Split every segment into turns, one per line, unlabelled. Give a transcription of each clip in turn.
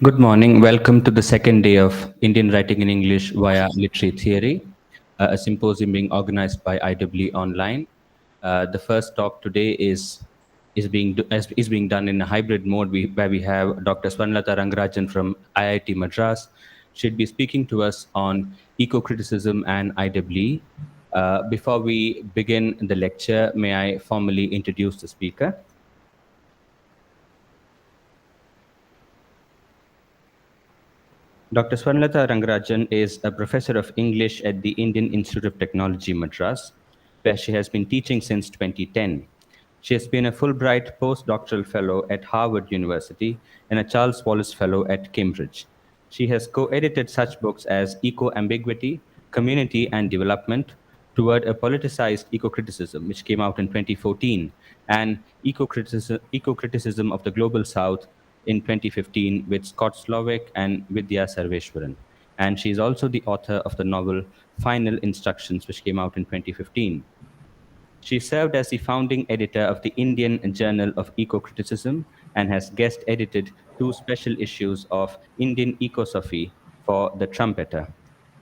Good morning. Welcome to the second day of Indian Writing in English via Literary Theory, a symposium being organized by IEEE Online. The first talk today is being done in a hybrid mode where we have Dr. Swarnalatha Rangarajan from IIT Madras. She'll be speaking to us on eco-criticism and IEEE. Before we begin the lecture, may I formally introduce the speaker? Dr. Swarnalatha Rangarajan is a professor of English at the Indian Institute of Technology, Madras, where she has been teaching since 2010. She has been a Fulbright postdoctoral fellow at Harvard University and a Charles Wallace Fellow at Cambridge. She has co edited such books as Eco Ambiguity, Community and Development, Toward a Politicized Eco-Criticism, which came out in 2014, and Eco-Criticism of the Global South in 2015 with Scott Slovic and Vidya Sarveshwaran. And she is also the author of the novel Final Instructions, which came out in 2015. She served as the founding editor of the Indian Journal of Eco-Criticism and has guest edited two special issues of Indian Ecosophy for The Trumpeter.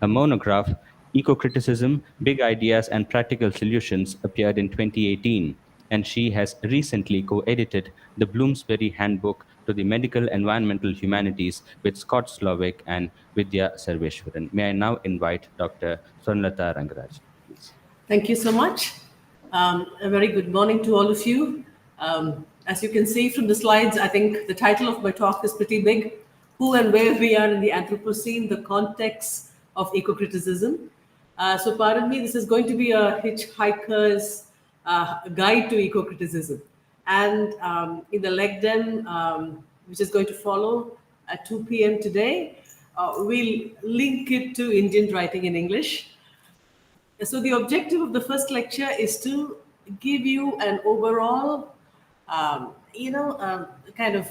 Her monograph, Eco-Criticism, Big Ideas and Practical Solutions, appeared in 2018, and she has recently co-edited the Bloomsbury Handbook to the Medical Environmental Humanities with Scott Slovic and Vidya Sarveshwaran. May I now invite Dr. Swarnalatha Rangarajan, please.
Thank you so much. A very good morning to all of you. As you can see from the slides, I think the title of my talk is pretty big. Who and where we are in the Anthropocene, the context of eco-criticism. So pardon me, this is going to be a hitchhiker's guide to eco-criticism. And in the leg which is going to follow at 2 p.m. today, we'll link it to Indian writing in English. So the objective of the first lecture is to give you an overall, kind of,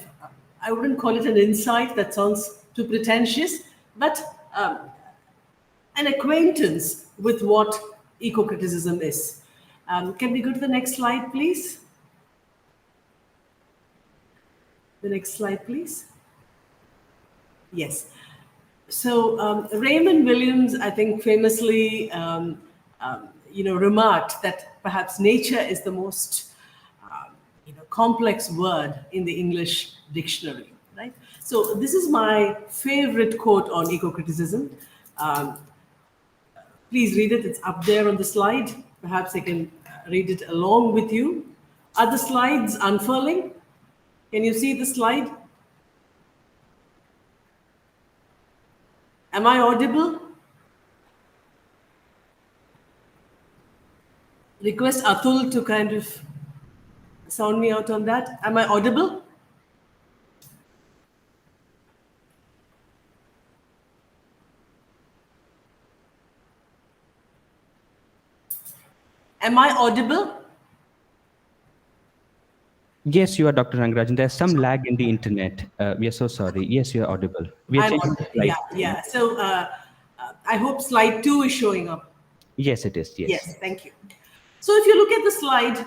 I wouldn't call it an insight, that sounds too pretentious, but an acquaintance with what eco-criticism is. Can we go to the next slide, please? The next slide, please. Yes. So Raymond Williams, I think, famously, remarked that perhaps nature is the most, complex word in the English dictionary, right? So this is my favorite quote on eco-criticism. Please read it. It's up there on the slide. Perhaps I can read it along with you. Are the slides unfurling? Can you see the slide? Am I audible? Request Atul to kind of sound me out on that. Am I audible? Am I audible?
Yes, you are, Dr. Rangarajan. There's some lag in the internet. We are so sorry. Yes, you are audible. We are changing the slide.
Yeah. So I hope slide 2 is showing up.
Yes, it is. Yes.
Yes, thank you. So if you look at the slide,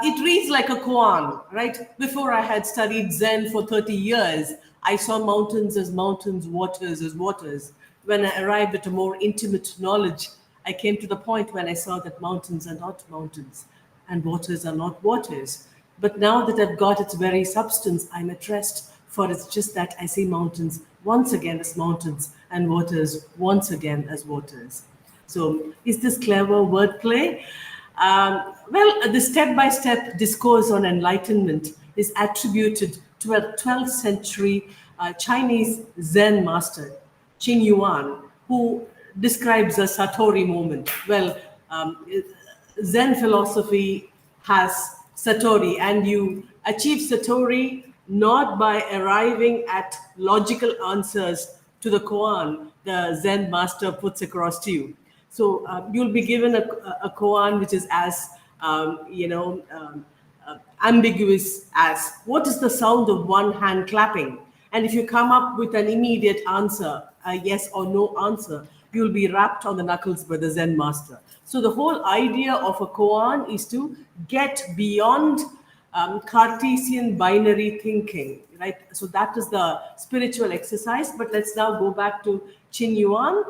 it reads like a koan, right? Before I had studied Zen for 30 years, I saw mountains as mountains, waters as waters. When I arrived at a more intimate knowledge, I came to the point when I saw that mountains are not mountains and waters are not waters. But now that I've got its very substance, I'm at rest, for it's just that I see mountains once again as mountains and waters once again as waters. So is this clever wordplay? Well, the step-by-step discourse on enlightenment is attributed to a 12th century Chinese Zen master, Qin Yuan, who describes a Satori moment. Well, Zen philosophy has Satori, and you achieve Satori not by arriving at logical answers to the koan the Zen master puts across to you. So you'll be given a koan which is as, ambiguous as, what is the sound of one hand clapping? And if you come up with an immediate answer, a yes or no answer, you'll be rapped on the knuckles by the Zen master. So the whole idea of a koan is to get beyond Cartesian binary thinking, right? So that is the spiritual exercise. But let's now go back to Qin Yuan.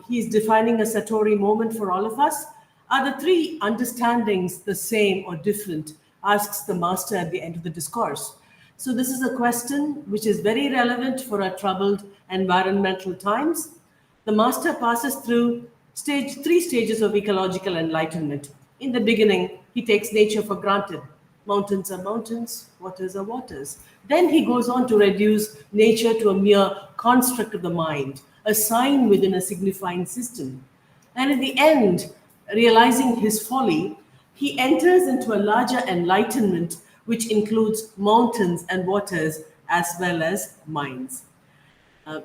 He's defining a Satori moment for all of us. Are the three understandings the same or different? Asks the master at the end of the discourse. So this is a question which is very relevant for our troubled environmental times. The master passes through three stages of ecological enlightenment. In the beginning, he takes nature for granted. Mountains are mountains, waters are waters. Then he goes on to reduce nature to a mere construct of the mind, a sign within a signifying system. And in the end, realizing his folly, he enters into a larger enlightenment which includes mountains and waters as well as minds.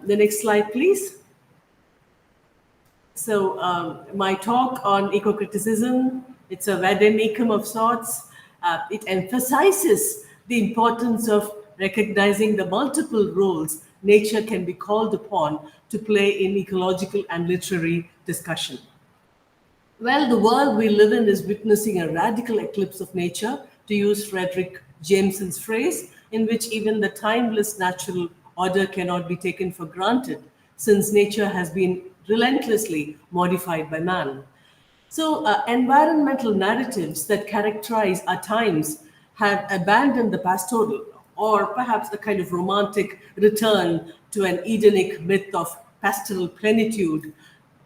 The next slide, please. So my talk on eco-criticism, it's a vademecum of sorts. It emphasizes the importance of recognizing the multiple roles nature can be called upon to play in ecological and literary discussion. Well, the world we live in is witnessing a radical eclipse of nature, to use Frederick Jameson's phrase, in which even the timeless natural order cannot be taken for granted, since nature has been relentlessly modified by man. So, environmental narratives that characterize our times have abandoned the pastoral, or perhaps a kind of romantic return to an Edenic myth of pastoral plenitude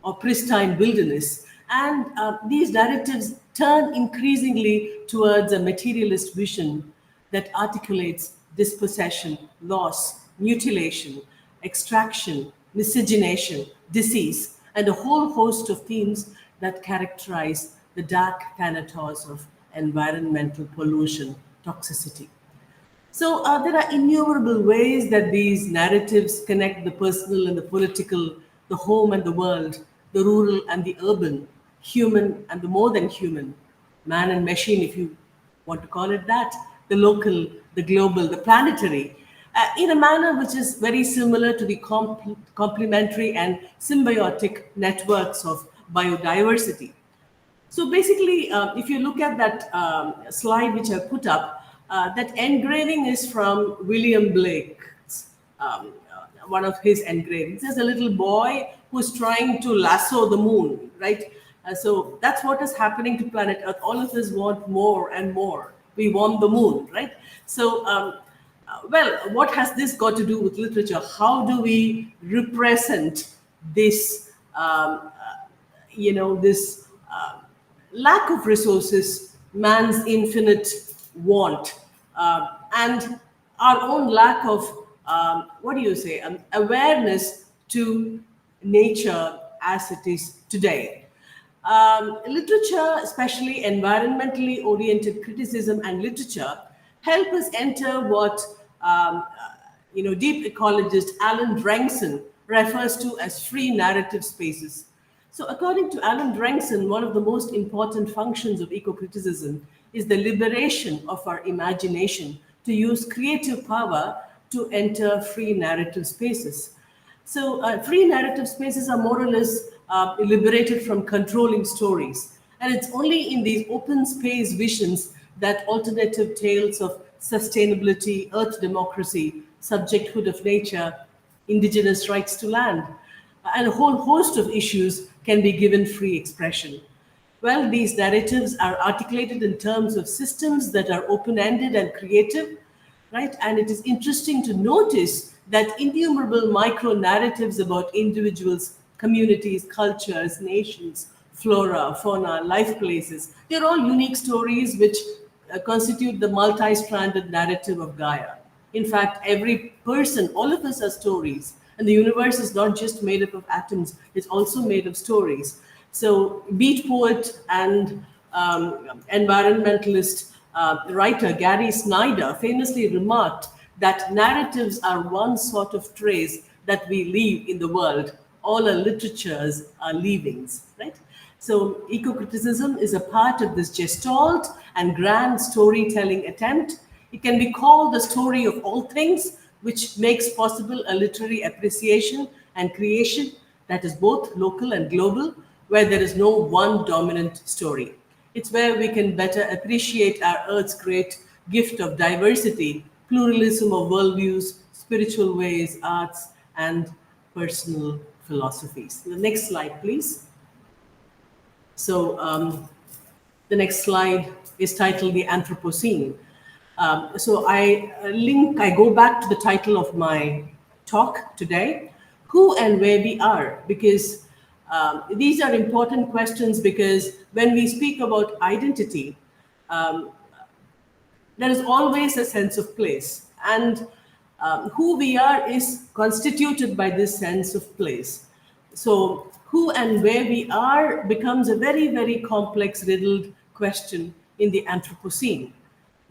or pristine wilderness. And these narratives turn increasingly towards a materialist vision that articulates dispossession, loss, mutilation, extraction, miscegenation, disease, and a whole host of themes that characterize the dark thanatos of environmental pollution, toxicity. So there are innumerable ways that these narratives connect the personal and the political, the home and the world, the rural and the urban, human and the more than human, man and machine, if you want to call it that, the local, the global, the planetary, in a manner which is very similar to the complementary and symbiotic networks of biodiversity. So basically, if you look at that slide which I put up, that engraving is from William Blake's, one of his engravings. There's a little boy who's trying to lasso the moon, right? So that's what is happening to planet Earth. All of us want more and more. We want the moon, right? So, well, what has this got to do with literature? How do we represent this, this lack of resources, man's infinite want, and our own lack of, awareness to nature as it is today. Literature, especially environmentally oriented criticism and literature, help us enter what deep ecologist Alan Drengson refers to as free narrative spaces. So according to Alan Drengson, one of the most important functions of eco-criticism is the liberation of our imagination to use creative power to enter free narrative spaces. So free narrative spaces are more or less liberated from controlling stories. And it's only in these open space visions that alternative tales of sustainability, earth democracy, subjecthood of nature, indigenous rights to land, and a whole host of issues can be given free expression. Well, these narratives are articulated in terms of systems that are open-ended and creative, right? And it is interesting to notice that innumerable micro-narratives about individuals, communities, cultures, nations, flora, fauna, life places, they're all unique stories which constitute the multi-stranded narrative of Gaia. In fact, every person, all of us are stories. And the universe is not just made up of atoms, it's also made of stories. So, beat poet and environmentalist writer Gary Snyder famously remarked that narratives are one sort of trace that we leave in the world. All our literatures are leavings, right? So, eco-criticism is a part of this gestalt and grand storytelling attempt. It can be called the story of all things, which makes possible a literary appreciation and creation that is both local and global, where there is no one dominant story. It's where we can better appreciate our Earth's great gift of diversity pluralism of worldviews, spiritual ways, arts, and personal philosophies. The next slide, please. So, the next slide is titled The Anthropocene. I go back to the title of my talk today, Who and Where We Are, because these are important questions, because when we speak about identity, there is always a sense of place. And who we are is constituted by this sense of place. So, who and where we are becomes a very, very complex, riddled question in the Anthropocene.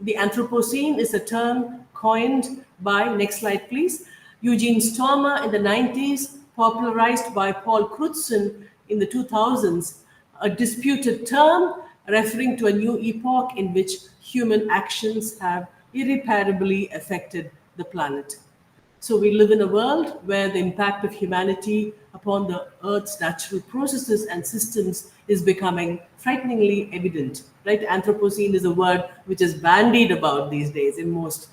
The Anthropocene is a term coined by, next slide please, Eugene Stormer in the 90s, popularized by Paul Crutzen in the 2000s, a disputed term referring to a new epoch in which human actions have irreparably affected the planet. So we live in a world where the impact of humanity upon the Earth's natural processes and systems is becoming frighteningly evident. Right? Anthropocene is a word which is bandied about these days in most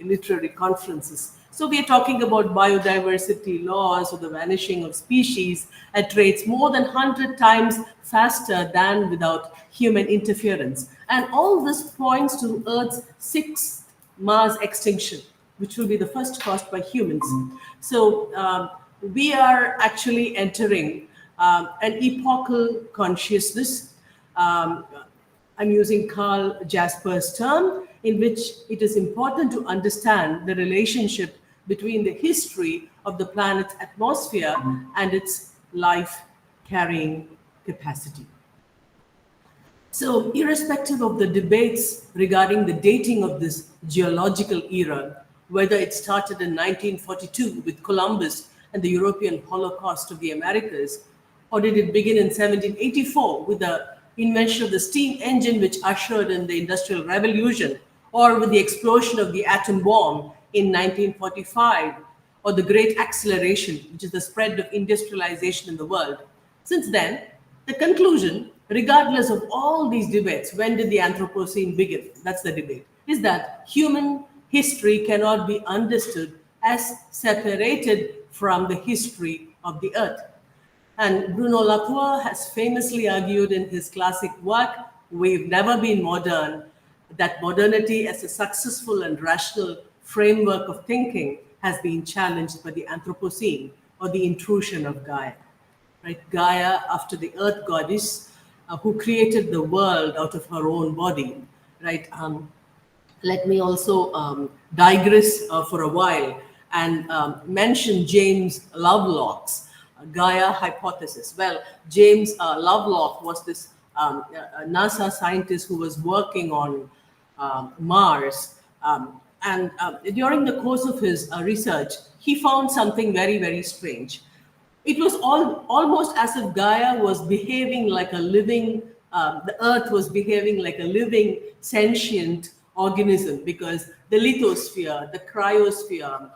literary conferences. So we are talking about biodiversity loss or the vanishing of species at rates more than 100 times faster than without human interference. And all this points to Earth's sixth mass extinction, which will be the first caused by humans. So we are actually entering an epochal consciousness. I'm using Carl Jasper's term, in which it is important to understand the relationship between the history of the planet's atmosphere and its life carrying capacity. So, irrespective of the debates regarding the dating of this geological era, whether it started in 1942 with Columbus and the European Holocaust of the Americas, or did it begin in 1784 with the invention of the steam engine, which ushered in the Industrial Revolution, or with the explosion of the atom bomb in 1945, or the Great Acceleration, which is the spread of industrialization in the world. Since then, the conclusion, regardless of all these debates, when did the Anthropocene begin? That's the debate, is that human history cannot be understood as separated from the history of the Earth. And Bruno Latour has famously argued in his classic work, We've Never Been Modern, that modernity as a successful and rational framework of thinking has been challenged by the Anthropocene, or the intrusion of Gaia. Right? Gaia, after the earth goddess, who created the world out of her own body. Right? Let me also digress for a while and mention James Lovelock's Gaia hypothesis. Well, James Lovelock was this NASA scientist who was working on Mars. During the course of his research, he found something very, very strange. It was almost as if Gaia was behaving like a living, the Earth was behaving like a living, sentient organism, because the lithosphere, the cryosphere,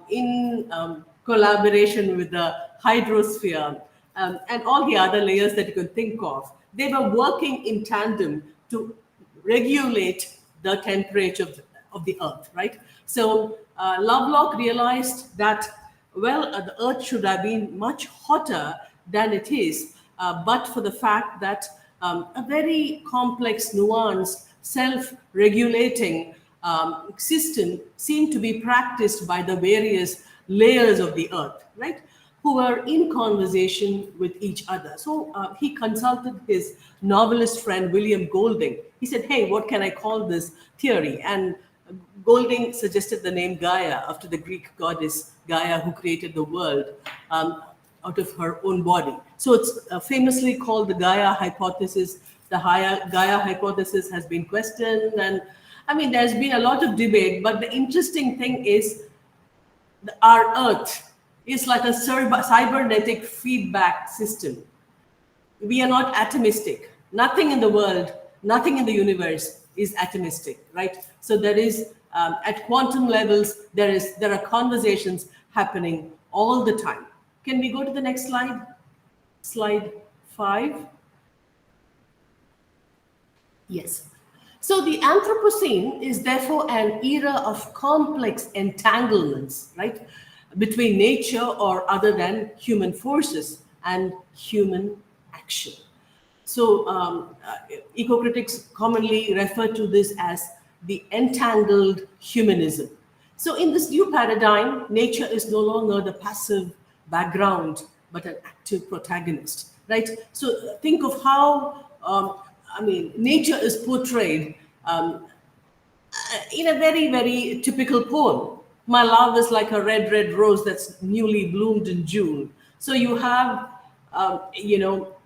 in collaboration with the hydrosphere, and all the other layers that you can think of, they were working in tandem to regulate the temperature of the Earth, right? So Lovelock realized that, well, the Earth should have been much hotter than it is, but for the fact that a very complex, nuanced, self-regulating system seemed to be practiced by the various layers of the Earth, right? Who were in conversation with each other. So he consulted his novelist friend, William Golding. He said, hey, what can I call this theory? And Golding suggested the name Gaia, after the Greek goddess Gaia, who created the world out of her own body. So it's famously called the Gaia hypothesis. The Gaia hypothesis has been questioned, and I mean, there's been a lot of debate, but the interesting thing is our Earth is like a cybernetic feedback system. We are not atomistic. Nothing in the world, nothing in the universe is atomistic, right? So there is, at quantum levels, there are conversations happening all the time. Can we go to the next slide? Slide 5. Yes. So the Anthropocene is therefore an era of complex entanglements, right, between nature or other than human forces and human action. So eco-critics commonly refer to this as the entangled humanism. So in this new paradigm, nature is no longer the passive background, but an active protagonist, right? So think of how, nature is portrayed in a very, very typical poem. My love is like a red, red rose that's newly bloomed in June. So you have,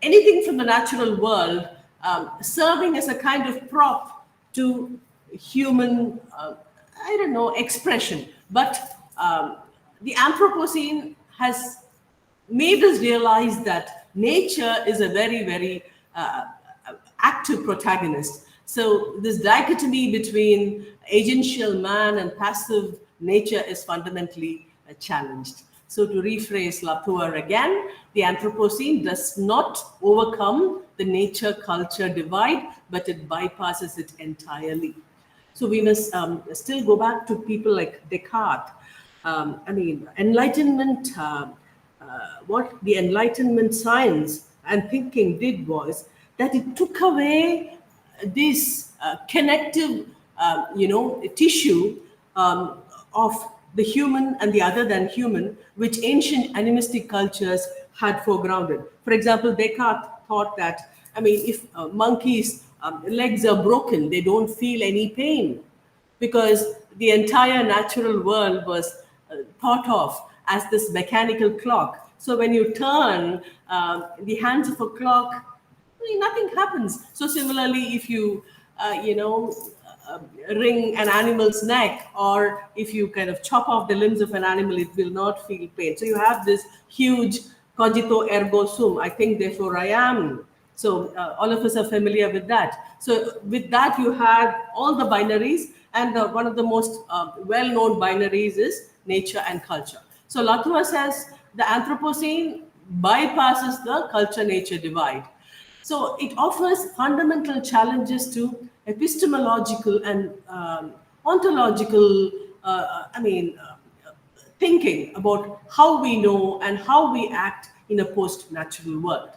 anything from the natural world serving as a kind of prop to human, I don't know, expression. But the Anthropocene has made us realize that nature is a very, very active protagonist. So this dichotomy between agential man and passive nature is fundamentally challenged. So to rephrase Latour again, the Anthropocene does not overcome the nature-culture divide, but it bypasses it entirely. So we must still go back to people like Descartes. Enlightenment, what the Enlightenment science and thinking did was that it took away this connective, tissue of the human and the other than human, which ancient animistic cultures had foregrounded. For example, Descartes thought that, if monkeys' legs are broken, they don't feel any pain because the entire natural world was thought of as this mechanical clock. So when you turn the hands of a clock, nothing happens. So similarly, if you, wring an animal's neck, or if you kind of chop off the limbs of an animal, it will not feel pain. So you have this huge cogito ergo sum. I think, therefore I am. So all of us are familiar with that. So with that, you had all the binaries, and one of the most well-known binaries is nature and culture. So Latour says the Anthropocene bypasses the culture-nature divide. So it offers fundamental challenges to epistemological and ontological, thinking about how we know and how we act in a post-natural world.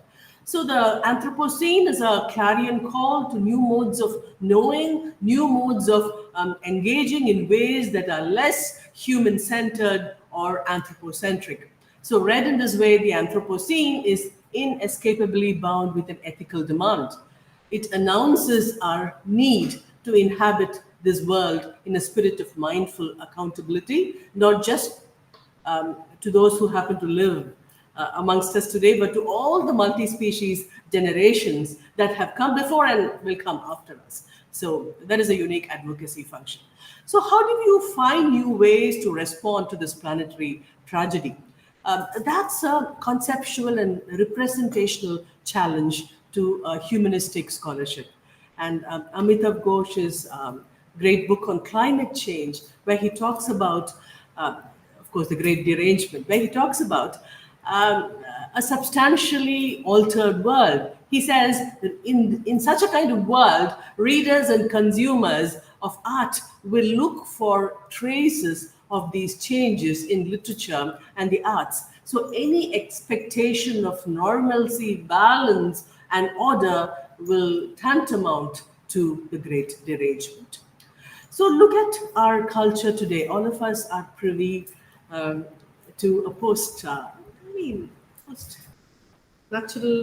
So the Anthropocene is a clarion call to new modes of knowing, new modes of engaging in ways that are less human-centered or anthropocentric. So read in this way, the Anthropocene is inescapably bound with an ethical demand. It announces our need to inhabit this world in a spirit of mindful accountability, not just to those who happen to live amongst us today, but to all the multi-species generations that have come before and will come after us. So that is a unique advocacy function. So how do you find new ways to respond to this planetary tragedy? That's a conceptual and representational challenge to humanistic scholarship. And Amitav Ghosh's great book on climate change, where he talks about, of course, the great derangement, where he talks about a substantially altered world. He says that in such a kind of world, readers and consumers of art will look for traces of these changes in literature and the arts. So any expectation of normalcy, balance, and order will tantamount to the great derangement. So look at our culture today. All of us are privy to a post-natural,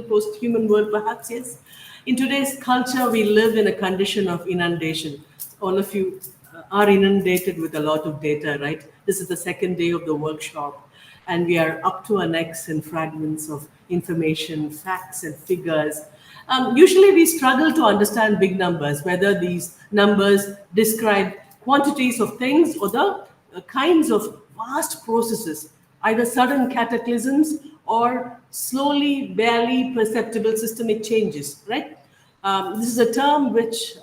post-human world, perhaps, yes. In today's culture, we live in a condition of inundation. All of you are inundated with a lot of data, right? This is the second day of the workshop, and we are up to our necks in fragments of information, facts, and figures. Usually, we struggle to understand big numbers, whether these numbers describe quantities of things or the kinds of vast processes, either sudden cataclysms or slowly, barely perceptible systemic changes, right? This is a term which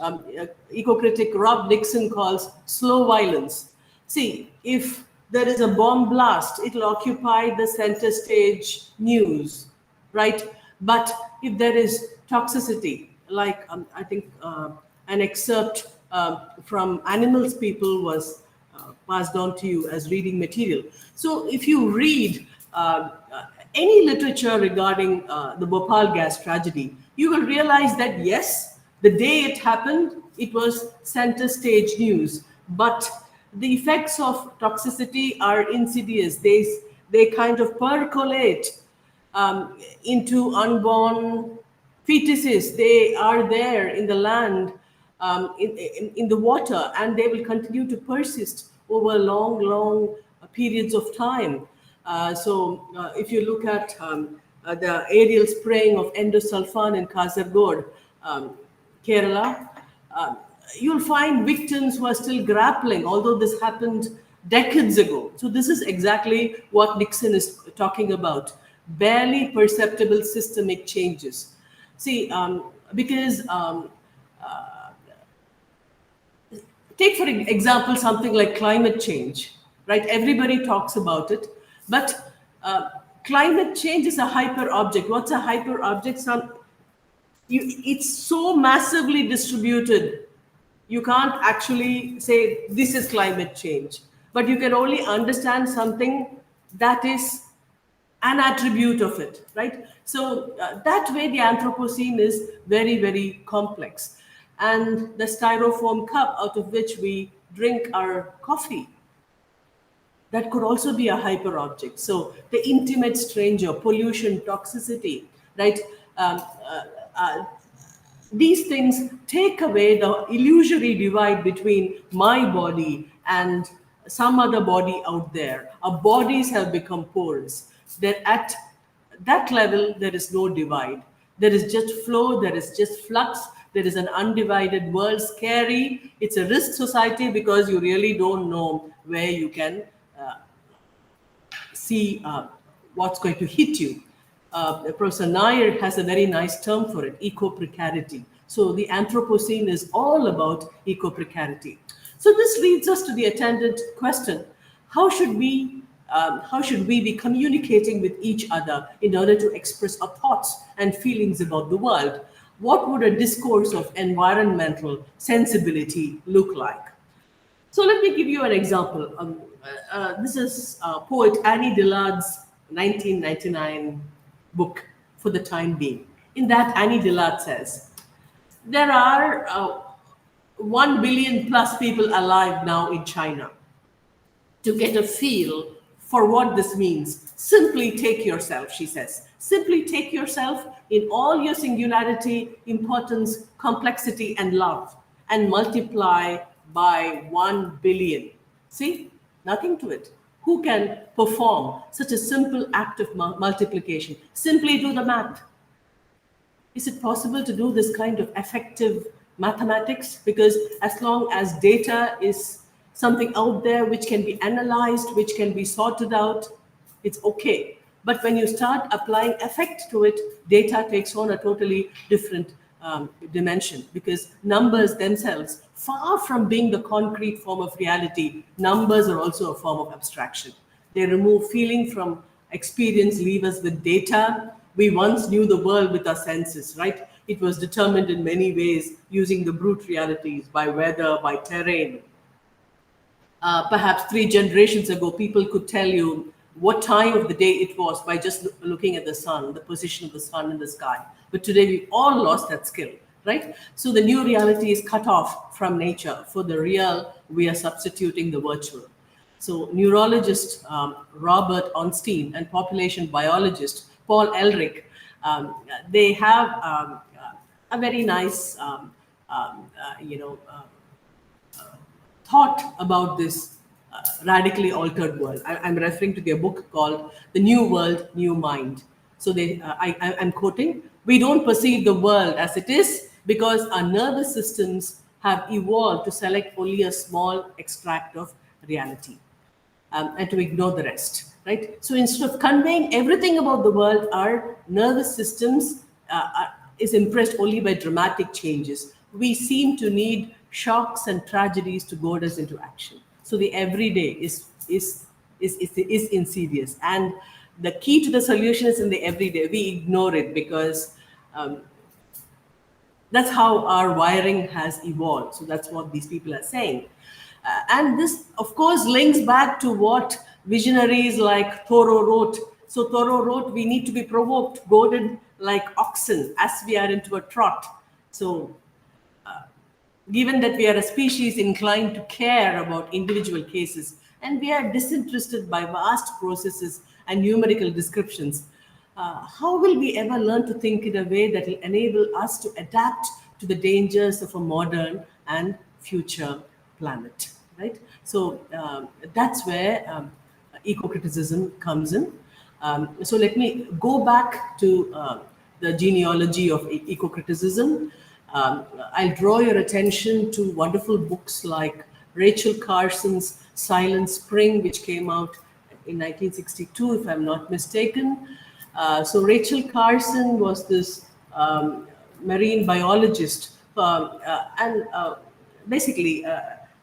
eco-critic Rob Dixon calls slow violence. See, if there is a bomb blast, it'll occupy the center stage news, right? But if there is toxicity, like I think an excerpt from Animals People was passed on to you as reading material. So if you read any literature regarding the Bhopal gas tragedy, you will realize that yes, the day it happened, it was center stage news, but the effects of toxicity are insidious. They kind of percolate into unborn fetuses. They are there in the land, in the water, and they will continue to persist over long periods of time. If you look at the aerial spraying of endosulfan in Kasargod, Kerala, uh, you'll find victims who are still grappling, although this happened decades ago. So, this is exactly what Nixon is talking about, barely perceptible systemic changes. See, because take for example something like climate change, right? Everybody talks about it, but climate change is a hyper object. What's a hyper object? It's so massively distributed, you can't actually say this is climate change, but you can only understand something that is an attribute of it, right? So that way the Anthropocene is very complex. And the styrofoam cup out of which we drink our coffee, that could also be a hyper object. So the intimate stranger, pollution, toxicity, right? Um, uh, uh, these things take away the illusory divide between my body and some other body out there. Our bodies have become porous. That at that level, there is no divide. There is just flow, there is just flux, there is an undivided world. Scary. It's a risk society because you really don't know where you can see what's going to hit you. Professor Nair has a very nice term for it, eco-precarity. So the Anthropocene is all about eco-precarity. So this leads us to the attendant question: How should we be communicating with each other in order to express our thoughts and feelings about the world? What would a discourse of environmental sensibility look like? So let me give you an example. This is poet Annie Dillard's 1999 book, For the Time Being. In that, Annie Dillard says, there are 1 billion plus people alive now in China. To get a feel for what this means, simply take yourself, she says. Simply take yourself in all your singularity, importance, complexity, and love, and multiply by 1 billion. See, nothing to it. Who can perform such a simple act of multiplication? Simply do the math. Is it possible to do this kind of effective mathematics? Because as long as data is something out there which can be analyzed, which can be sorted out, it's okay. But when you start applying effect to it, data takes on a totally different dimension, because numbers themselves, far from being the concrete form of reality, numbers are also a form of abstraction. They remove feeling from experience, leave us with data. We once knew the world with our senses, right? It was determined in many ways using the brute realities, by weather, by terrain. Perhaps 3 generations ago, people could tell you what time of the day it was by just looking at the sun, the position of the sun in the sky. But today, we all lost that skill, right? So the new reality is cut off from nature. For the real, we are substituting the virtual. So neurologist Robert Ornstein and population biologist Paul Elric, they have a very nice, thought about this radically altered world. I'm referring to their book called The New World, New Mind. So I'm quoting, we don't perceive the world as it is because our nervous systems have evolved to select only a small extract of reality, and to ignore the rest, right? So instead of conveying everything about the world, our nervous systems is impressed only by dramatic changes. We seem to need shocks and tragedies to goad us into action. So the everyday is insidious, and the key to the solution is in the everyday. We ignore it because That's how our wiring has evolved. So that's what these people are saying. And this, of course, links back to what visionaries like Thoreau wrote. So Thoreau wrote, we need to be provoked, goaded like oxen as we are into a trot. So given that we are a species inclined to care about individual cases and we are disinterested by vast processes and numerical descriptions, how will we ever learn to think in a way that will enable us to adapt to the dangers of a modern and future planet, right? So that's where eco-criticism comes in. So let me go back to the genealogy of eco-criticism. I'll draw your attention to wonderful books like Rachel Carson's Silent Spring, which came out in 1962, if I'm not mistaken. So Rachel Carson was this marine biologist and basically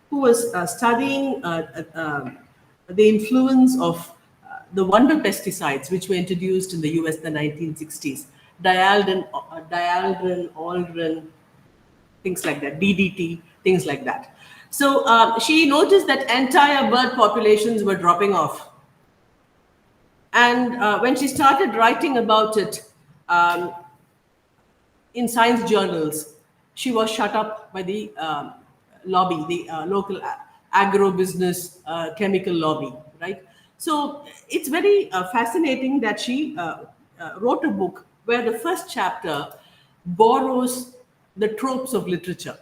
who was studying the influence of the wonder pesticides which were introduced in the US in the 1960s, dialdrin, aldrin, things like that, DDT, things like that. So she noticed that entire bird populations were dropping off. And when she started writing about it um, in science journals, she was shut up by the lobby, the local agro-business chemical lobby, right? So it's very fascinating that she wrote a book where the first chapter borrows the tropes of literature.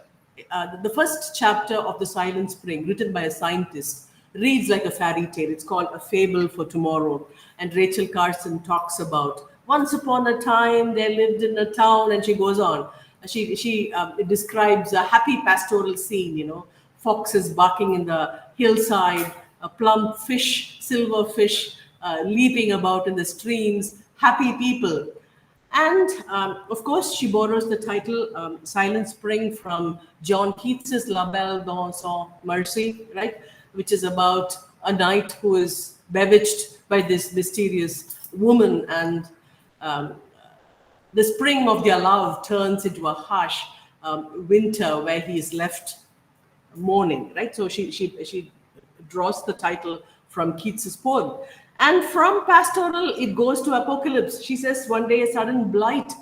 The first chapter of The Silent Spring, written by a scientist, reads like a fairy tale. It's called A Fable for Tomorrow. And Rachel Carson talks about once upon a time there lived in a town, and she goes on. She describes a happy pastoral scene, foxes barking in the hillside, a plump fish, silver fish, leaping about in the streams, happy people. And of course, she borrows the title Silent Spring from John Keats's La Belle dans son Mercy, right? Which is about a knight who is bewitched by this mysterious woman, and um, the spring of their love turns into a harsh winter where he is left mourning, right? So she draws the title from Keats's poem. And from pastoral, it goes to apocalypse. She says one day a sudden blight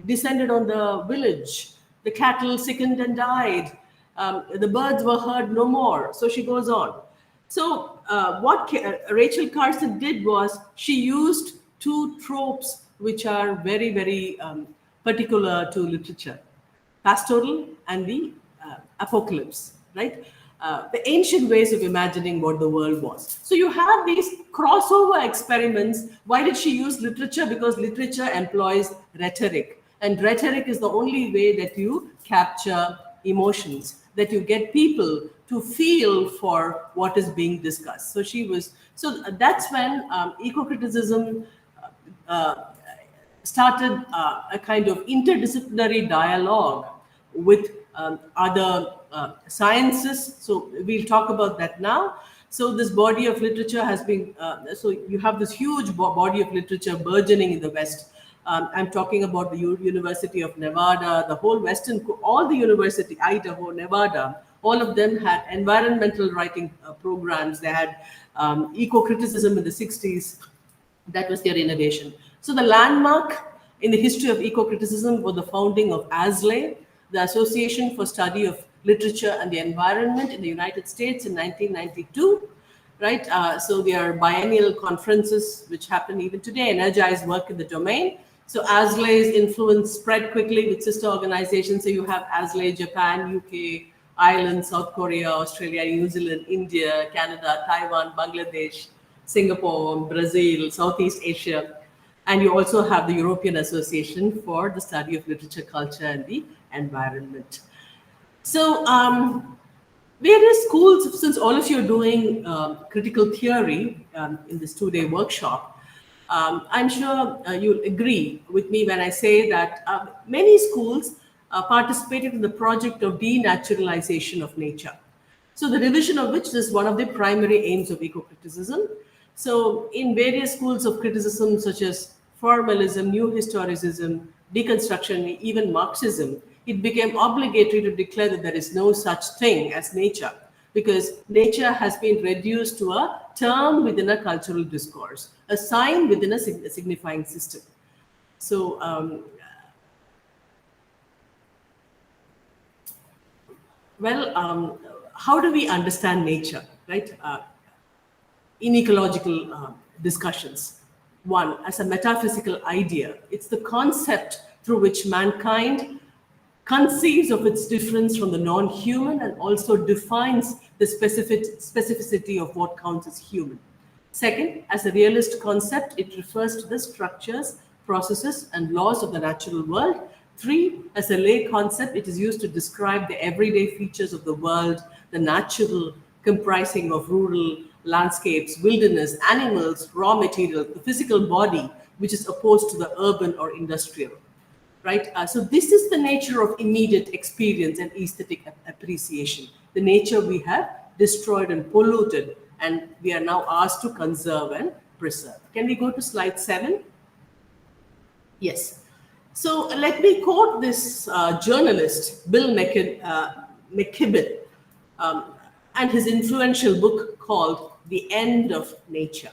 descended on the village. The cattle sickened and died. The birds were heard no more. So she goes on. So what Rachel Carson did was she used two tropes which are very, very particular to literature: pastoral and the apocalypse, right? The ancient ways of imagining what the world was. So you have these crossover experiments. Why did she use literature? Because literature employs rhetoric, and rhetoric is the only way that you capture emotions, that you get people to feel for what is being discussed. So that's when eco-criticism started a kind of interdisciplinary dialogue with other sciences. So we'll talk about that now. So this body of literature has been, so you have this huge body of literature burgeoning in the West. I'm talking about the University of Nevada, the whole all the university, Idaho, Nevada, all of them had environmental writing programs. They had eco-criticism in the 60s. That was their innovation. So the landmark in the history of eco-criticism was the founding of ASLE, the Association for Study of Literature and the Environment in the United States in 1992, right? So there are biennial conferences which happen even today, energize work in the domain. So ASLE's influence spread quickly with sister organizations. So you have ASLE Japan, UK, Ireland, South Korea, Australia, New Zealand, India, Canada, Taiwan, Bangladesh, Singapore, Brazil, Southeast Asia. And you also have the European Association for the Study of Literature, Culture, and the Environment. So various schools, since all of you are doing critical theory in this two-day workshop, I'm sure you'll agree with me when I say that many schools participated in the project of denaturalization of nature. So the revision of which is one of the primary aims of eco-criticism. So in various schools of criticism, such as formalism, new historicism, deconstruction, even Marxism, it became obligatory to declare that there is no such thing as nature, because nature has been reduced to a term within a cultural discourse, a sign within a signifying system. So, how do we understand nature, right? In ecological discussions. One, as a metaphysical idea, it's the concept through which mankind conceives of its difference from the non-human and also defines the specificity of what counts as human. Second, as a realist concept, it refers to the structures, processes, and laws of the natural world. Three, as a lay concept, it is used to describe the everyday features of the world, the natural, comprising of rural landscapes, wilderness, animals, raw materials, the physical body, which is opposed to the urban or industrial. Right? So this is the nature of immediate experience and aesthetic appreciation, the nature we have destroyed and polluted, and we are now asked to conserve and preserve. Can we go to slide 7? Yes. So let me quote this journalist, Bill McKibben, and his influential book called The End of Nature.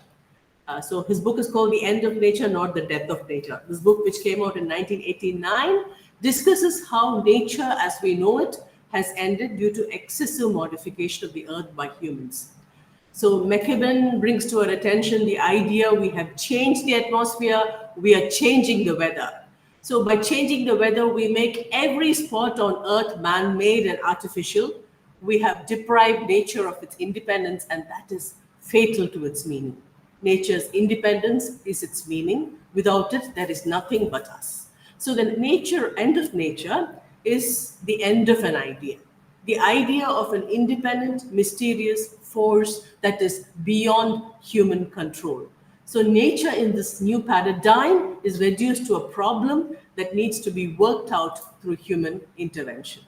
So his book is called The End of Nature, not The Death of Nature. This book, which came out in 1989, discusses how nature as we know it has ended due to excessive modification of the earth by humans. So McKibben brings to our attention the idea we have changed the atmosphere, we are changing the weather. So by changing the weather, we make every spot on earth man-made and artificial. We have deprived nature of its independence, and that is fatal to its meaning. Nature's independence is its meaning. Without it, there is nothing but us. So the end of nature is the end of an idea. The idea of an independent, mysterious force that is beyond human control. So nature in this new paradigm is reduced to a problem that needs to be worked out through human intervention.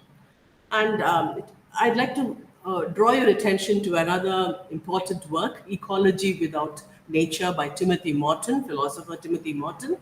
And I'd like to draw your attention to another important work, Ecology Without Nature by Timothy Morton, philosopher Timothy Morton,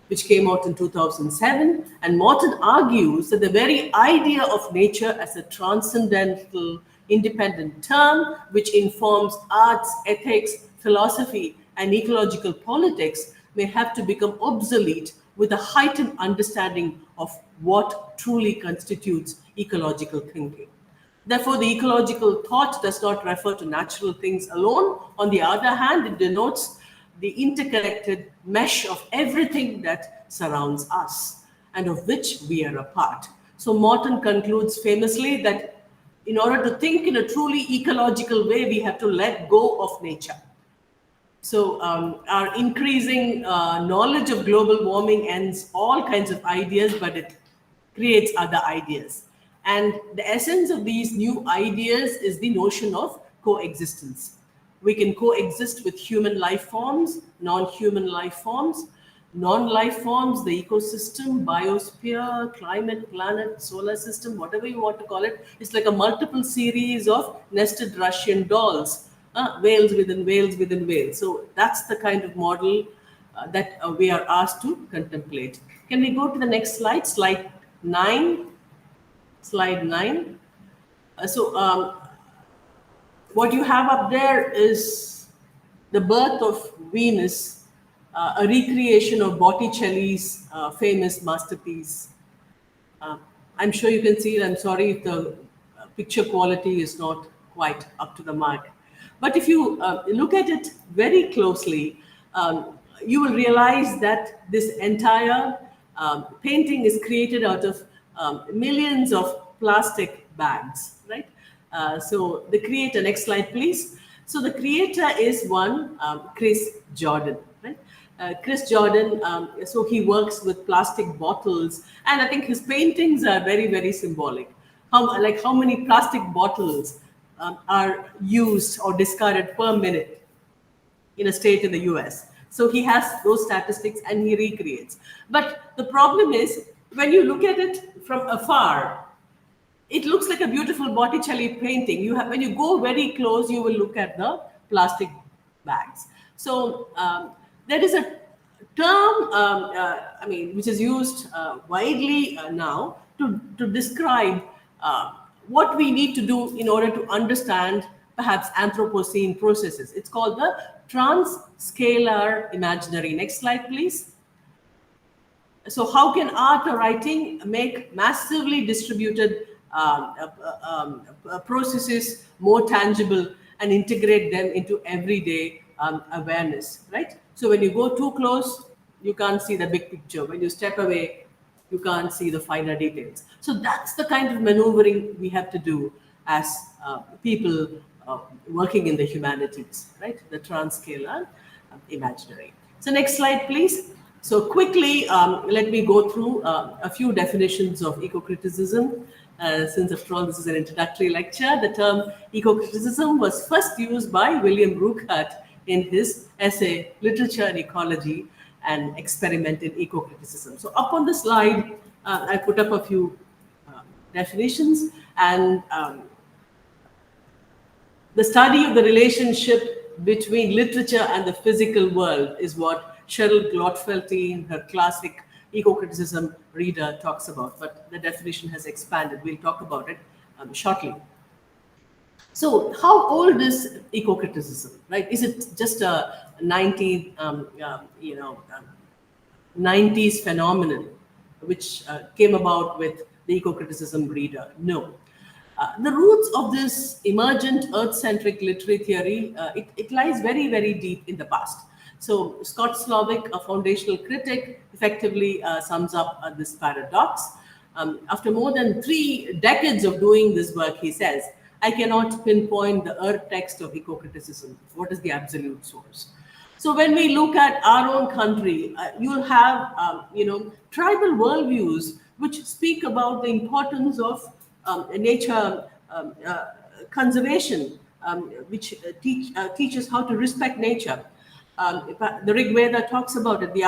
which came out in 2007. And Morton argues that the very idea of nature as a transcendental, independent term, which informs arts, ethics, philosophy, and ecological politics, may have to become obsolete with a heightened understanding of what truly constitutes ecological thinking. Therefore, the ecological thought does not refer to natural things alone. On the other hand, it denotes the interconnected mesh of everything that surrounds us and of which we are a part. So Morton concludes famously that in order to think in a truly ecological way, we have to let go of nature. So our increasing knowledge of global warming ends all kinds of ideas, but it creates other ideas. And the essence of these new ideas is the notion of coexistence. We can coexist with human life forms, non-human life forms, non-life forms, the ecosystem, biosphere, climate, planet, solar system, whatever you want to call it. It's like a multiple series of nested Russian dolls, whales within whales within whales. So that's the kind of model that we are asked to contemplate. Can we go to the next slide, slide 9? Slide 9. What you have up there is the birth of Venus, a recreation of Botticelli's famous masterpiece. I'm sure you can see it. I'm sorry if the picture quality is not quite up to the mark. But if you look at it very closely, you will realize that this entire painting is created out of millions of plastic bags, right? So the creator, next slide, please. So the creator is one, Chris Jordan, right? Chris Jordan, so he works with plastic bottles, and I think his paintings are very, very symbolic. How many plastic bottles are used or discarded per minute in a state in the US. So he has those statistics and he recreates. But the problem is, when you look at it from afar, it looks like a beautiful Botticelli painting. When you go very close, you will look at the plastic bags. So there is a term, which is used widely now to describe what we need to do in order to understand perhaps Anthropocene processes. It's called the transscalar imaginary. Next slide, please. So how can art or writing make massively distributed processes more tangible and integrate them into everyday awareness, right? So when you go too close, you can't see the big picture. When you step away, you can't see the finer details. So that's the kind of maneuvering we have to do as people working in the humanities, right? The transscalar imaginary. So next slide, please. So quickly, let me go through a few definitions of eco-criticism. Since after all, this is an introductory lecture, the term eco-criticism was first used by William Rueckert in his essay, Literature and Ecology, and Experiment in Eco-Criticism. So up on the slide, I put up a few definitions, and the study of the relationship between literature and the physical world is what Cheryl Glotfelty in her classic eco-criticism reader talks about, but the definition has expanded. We'll talk about it shortly. So, how old is eco-criticism, right? Is it just a 90s phenomenon which came about with the eco-criticism reader? No. The roots of this emergent earth-centric literary theory, it lies very, very deep in the past. So Scott Slovic, a foundational critic, effectively sums up this paradox. After more than 3 decades of doing this work, he says, I cannot pinpoint the earth text of eco-criticism. What is the absolute source? So when we look at our own country, you'll have, tribal worldviews which speak about the importance of nature conservation, which teaches how to respect nature. The Rig Veda talks about it. The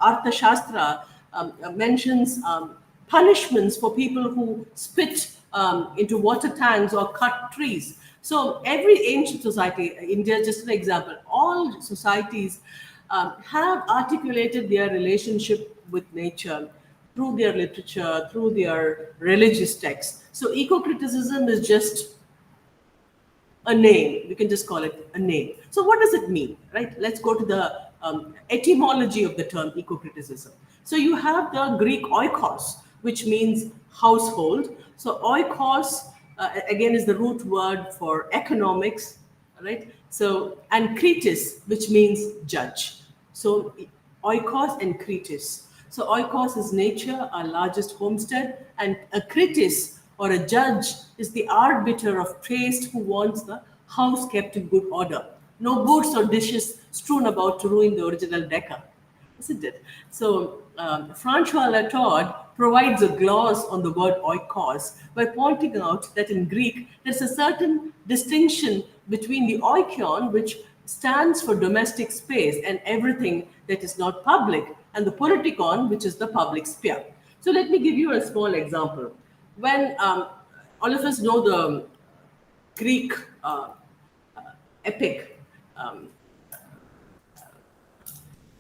Artha Shastra mentions punishments for people who spit into water tanks or cut trees. So every ancient society, India, just an example, all societies have articulated their relationship with nature through their literature, through their religious texts. So eco-criticism is just a name. We can just call it a name. So what does it mean, right? Let's go to the etymology of the term eco-criticism. So you have the Greek oikos, which means household. So oikos, again, is the root word for economics, right? So, and kritis, which means judge. So oikos and kritis. So oikos is nature, our largest homestead, and a kritis or a judge is the arbiter of taste who wants the house kept in good order. No boots or dishes strewn about to ruin the original decor, isn't it? So Francois Latour provides a gloss on the word oikos by pointing out that in Greek there's a certain distinction between the oikion, which stands for domestic space and everything that is not public, and the politikon, which is the public sphere. So let me give you a small example. When all of us know the Greek epic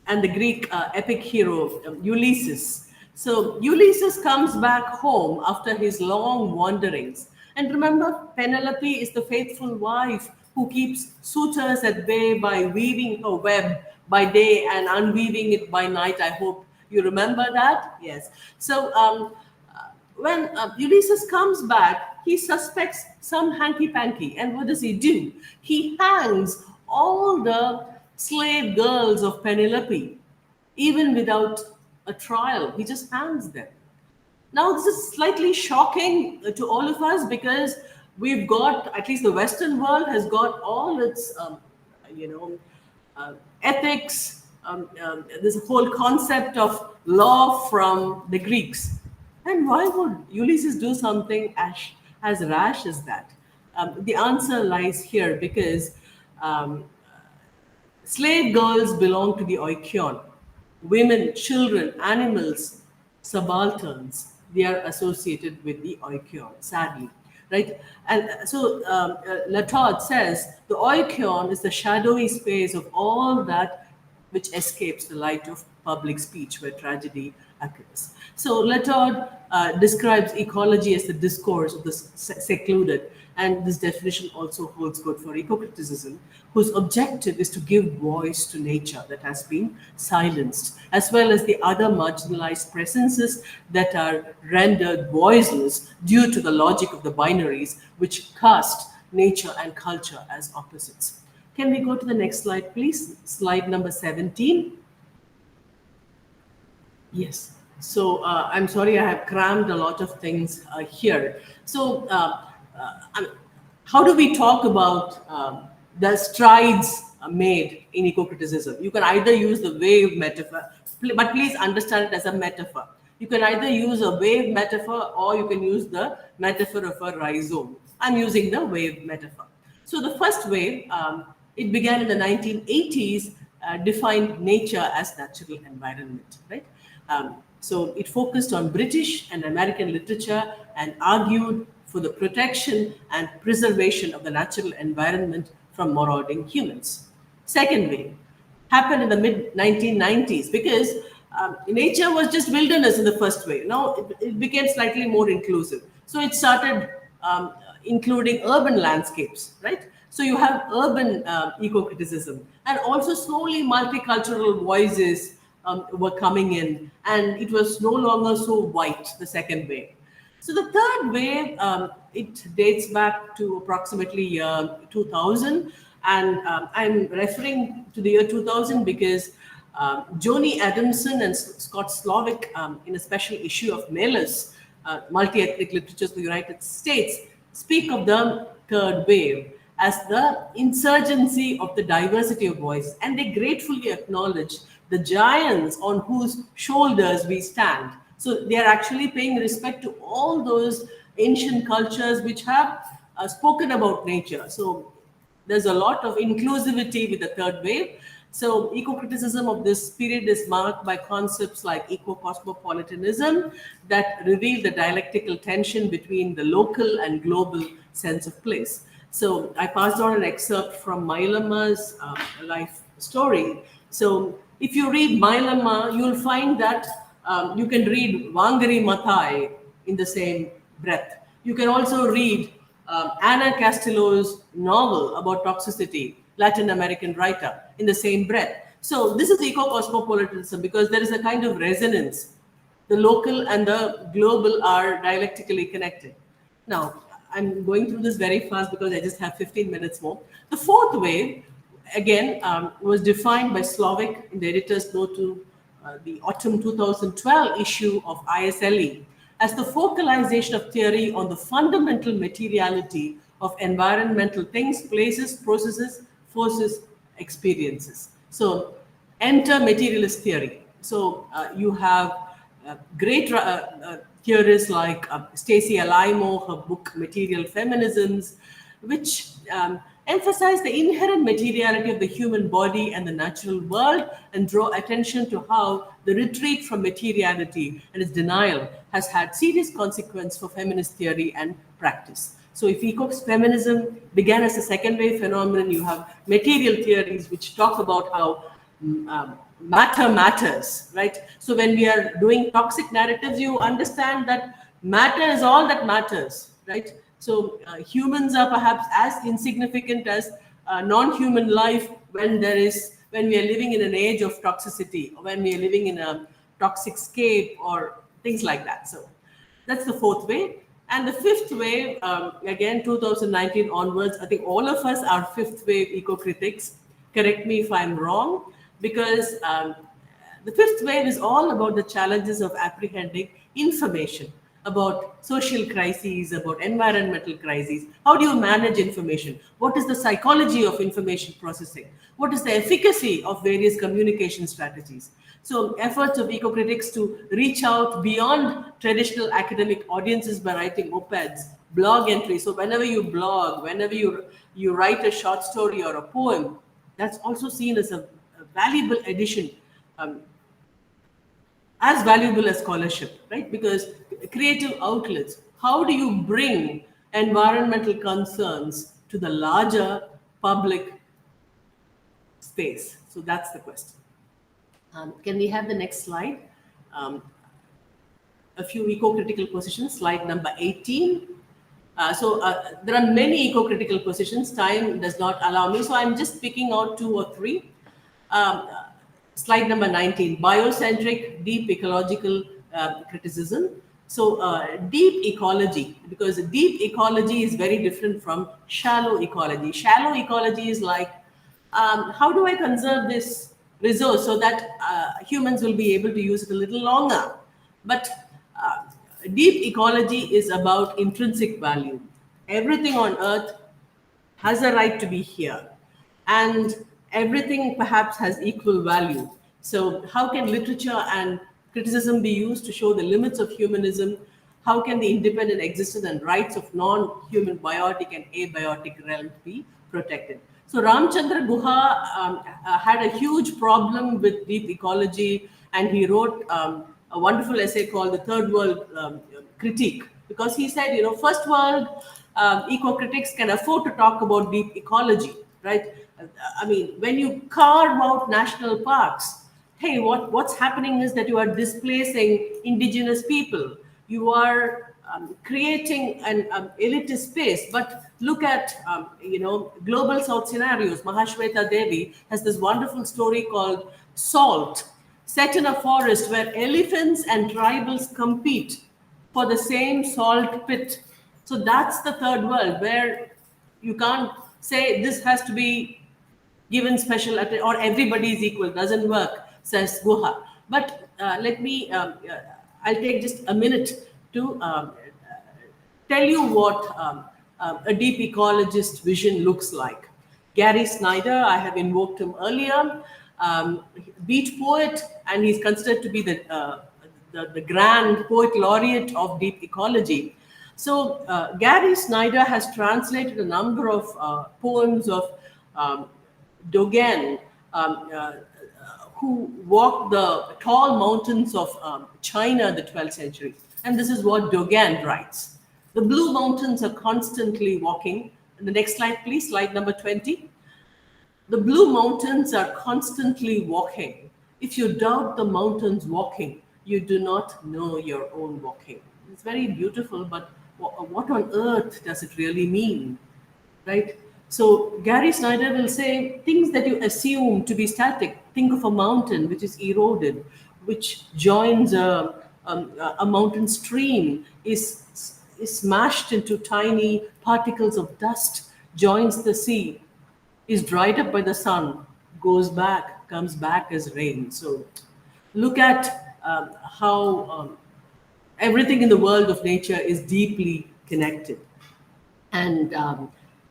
and the Greek epic hero Ulysses. So Ulysses comes back home after his long wanderings. And remember, Penelope is the faithful wife who keeps suitors at bay by weaving her web by day and unweaving it by night. I hope you remember that. Yes. So when Ulysses comes back, he suspects some hanky-panky. And what does he do? He hangs all the slave girls of Penelope, even without a trial. He just hangs them. Now, this is slightly shocking to all of us because we've got, at least the Western world has got all its, ethics, this whole concept of law from the Greeks. And why would Ulysses do something as rash as that? The answer lies here because slave girls belong to the oikion. Women, children, animals, subalterns, they are associated with the oikion, sadly. Right? And so Latard says the oikion is the shadowy space of all that which escapes the light of public speech where tragedy occurs. So Letard describes ecology as the discourse of the secluded, and this definition also holds good for ecocriticism, whose objective is to give voice to nature that has been silenced, as well as the other marginalized presences that are rendered voiceless due to the logic of the binaries, which cast nature and culture as opposites. Can we go to the next slide, please? Slide number 17. Yes. So I'm sorry, I have crammed a lot of things here. So how do we talk about the strides made in ecocriticism? You can either use the wave metaphor, but please understand it as a metaphor. You can either use a wave metaphor or you can use the metaphor of a rhizome. I'm using the wave metaphor. So the first wave, it began in the 1980s, defined nature as natural environment, right? So it focused on British and American literature and argued for the protection and preservation of the natural environment from marauding humans. Second wave happened in the mid 1990s because nature was just wilderness in the first wave. Now it became slightly more inclusive. So it started including urban landscapes, right? So you have urban eco-criticism, and also slowly multicultural voices were coming in, and it was no longer so white, the second wave. So the third wave, it dates back to approximately year 2000, and I'm referring to the year 2000 because Joni Adamson and Scott Slovic, in a special issue of Malus, Multi-Ethnic Literatures of the United States, speak of the third wave as the insurgency of the diversity of voices, and they gratefully acknowledge the giants on whose shoulders we stand. So they are actually paying respect to all those ancient cultures which have spoken about nature. So there's a lot of inclusivity with the third wave. So eco-criticism of this period is marked by concepts like eco-cosmopolitanism that reveal the dialectical tension between the local and global sense of place. So I passed on an excerpt from Mailama's life story. So if you read Mailama, you'll find that you can read Wangari Maathai in the same breath. You can also read Ana Castillo's novel about toxicity, Latin American writer, in the same breath. So this is eco-cosmopolitanism because there is a kind of resonance. The local and the global are dialectically connected. Now, I'm going through this very fast because I just have 15 minutes more. The fourth wave, again, was defined by Slovic in the editor's note to the autumn 2012 issue of ISLE as the focalization of theory on the fundamental materiality of environmental things, places, processes, forces, experiences. So enter materialist theory. So you have great theorists like Stacey Alaimo, her book Material Feminisms, which emphasize the inherent materiality of the human body and the natural world and draw attention to how the retreat from materiality and its denial has had serious consequence for feminist theory and practice. So if ecofeminism began as a second wave phenomenon, you have material theories which talk about how matter matters, right? So when we are doing toxic narratives, you understand that matter is all that matters, right? So humans are perhaps as insignificant as non-human life when we are living in an age of toxicity, or when we are living in a toxic scape or things like that. So that's the fourth wave. And the fifth wave, again, 2019 onwards, I think all of us are fifth wave eco-critics. Correct me if I'm wrong, because the fifth wave is all about the challenges of apprehending information about social crises, about environmental crises. How do you manage information? What is the psychology of information processing? What is the efficacy of various communication strategies? So efforts of eco-critics to reach out beyond traditional academic audiences by writing op-eds, blog entries. So whenever you blog, whenever you write a short story or a poem, that's also seen as a valuable addition, as valuable as scholarship, right? Because creative outlets, how do you bring environmental concerns to the larger public space? So that's the question. Can we have the next slide? Um, a few eco-critical positions, slide number 18. There are many eco-critical positions. Time does not allow me, so I'm just picking out two or three. Um, Slide number 19, biocentric deep ecological criticism. Deep ecology, because deep ecology is very different from shallow ecology. Shallow ecology is like, how do I conserve this resource so that humans will be able to use it a little longer? But uh, deep ecology is about intrinsic value. Everything on earth has a right to be here, and everything perhaps has equal value. So how can literature and criticism be used to show the limits of humanism? How can the independent existence and rights of non-human biotic and abiotic realms be protected? So Ramchandra Guha had a huge problem with deep ecology, and he wrote a wonderful essay called The Third World Critique, because he said, first world eco-critics can afford to talk about deep ecology, right? I mean, when you carve out national parks, hey, what's happening is that you are displacing indigenous people. You are creating an elitist space. But look at, global south scenarios. Mahashweta Devi has this wonderful story called Salt, set in a forest where elephants and tribals compete for the same salt pit. So that's the third world, where you can't say this has to be given special attention or everybody is equal. Doesn't work, says Guha. But I'll take just a minute to tell you what a deep ecologist vision looks like. Gary Snyder, I have invoked him earlier, beat poet, and he's considered to be the grand poet laureate of deep ecology. So Gary Snyder has translated a number of poems of Dogen, who walked the tall mountains of China in the 12th century. And this is what Dogen writes. The blue mountains are constantly walking. The next slide, please, slide number 20. The blue mountains are constantly walking. If you doubt the mountains walking, you do not know your own walking. It's very beautiful, but what on earth does it really mean? Right? So Gary Snyder will say things that you assume to be static. Think of a mountain which is eroded, which joins a mountain stream, is smashed into tiny particles of dust, joins the sea, is dried up by the sun, goes back, comes back as rain. So look at how everything in the world of nature is deeply connected. And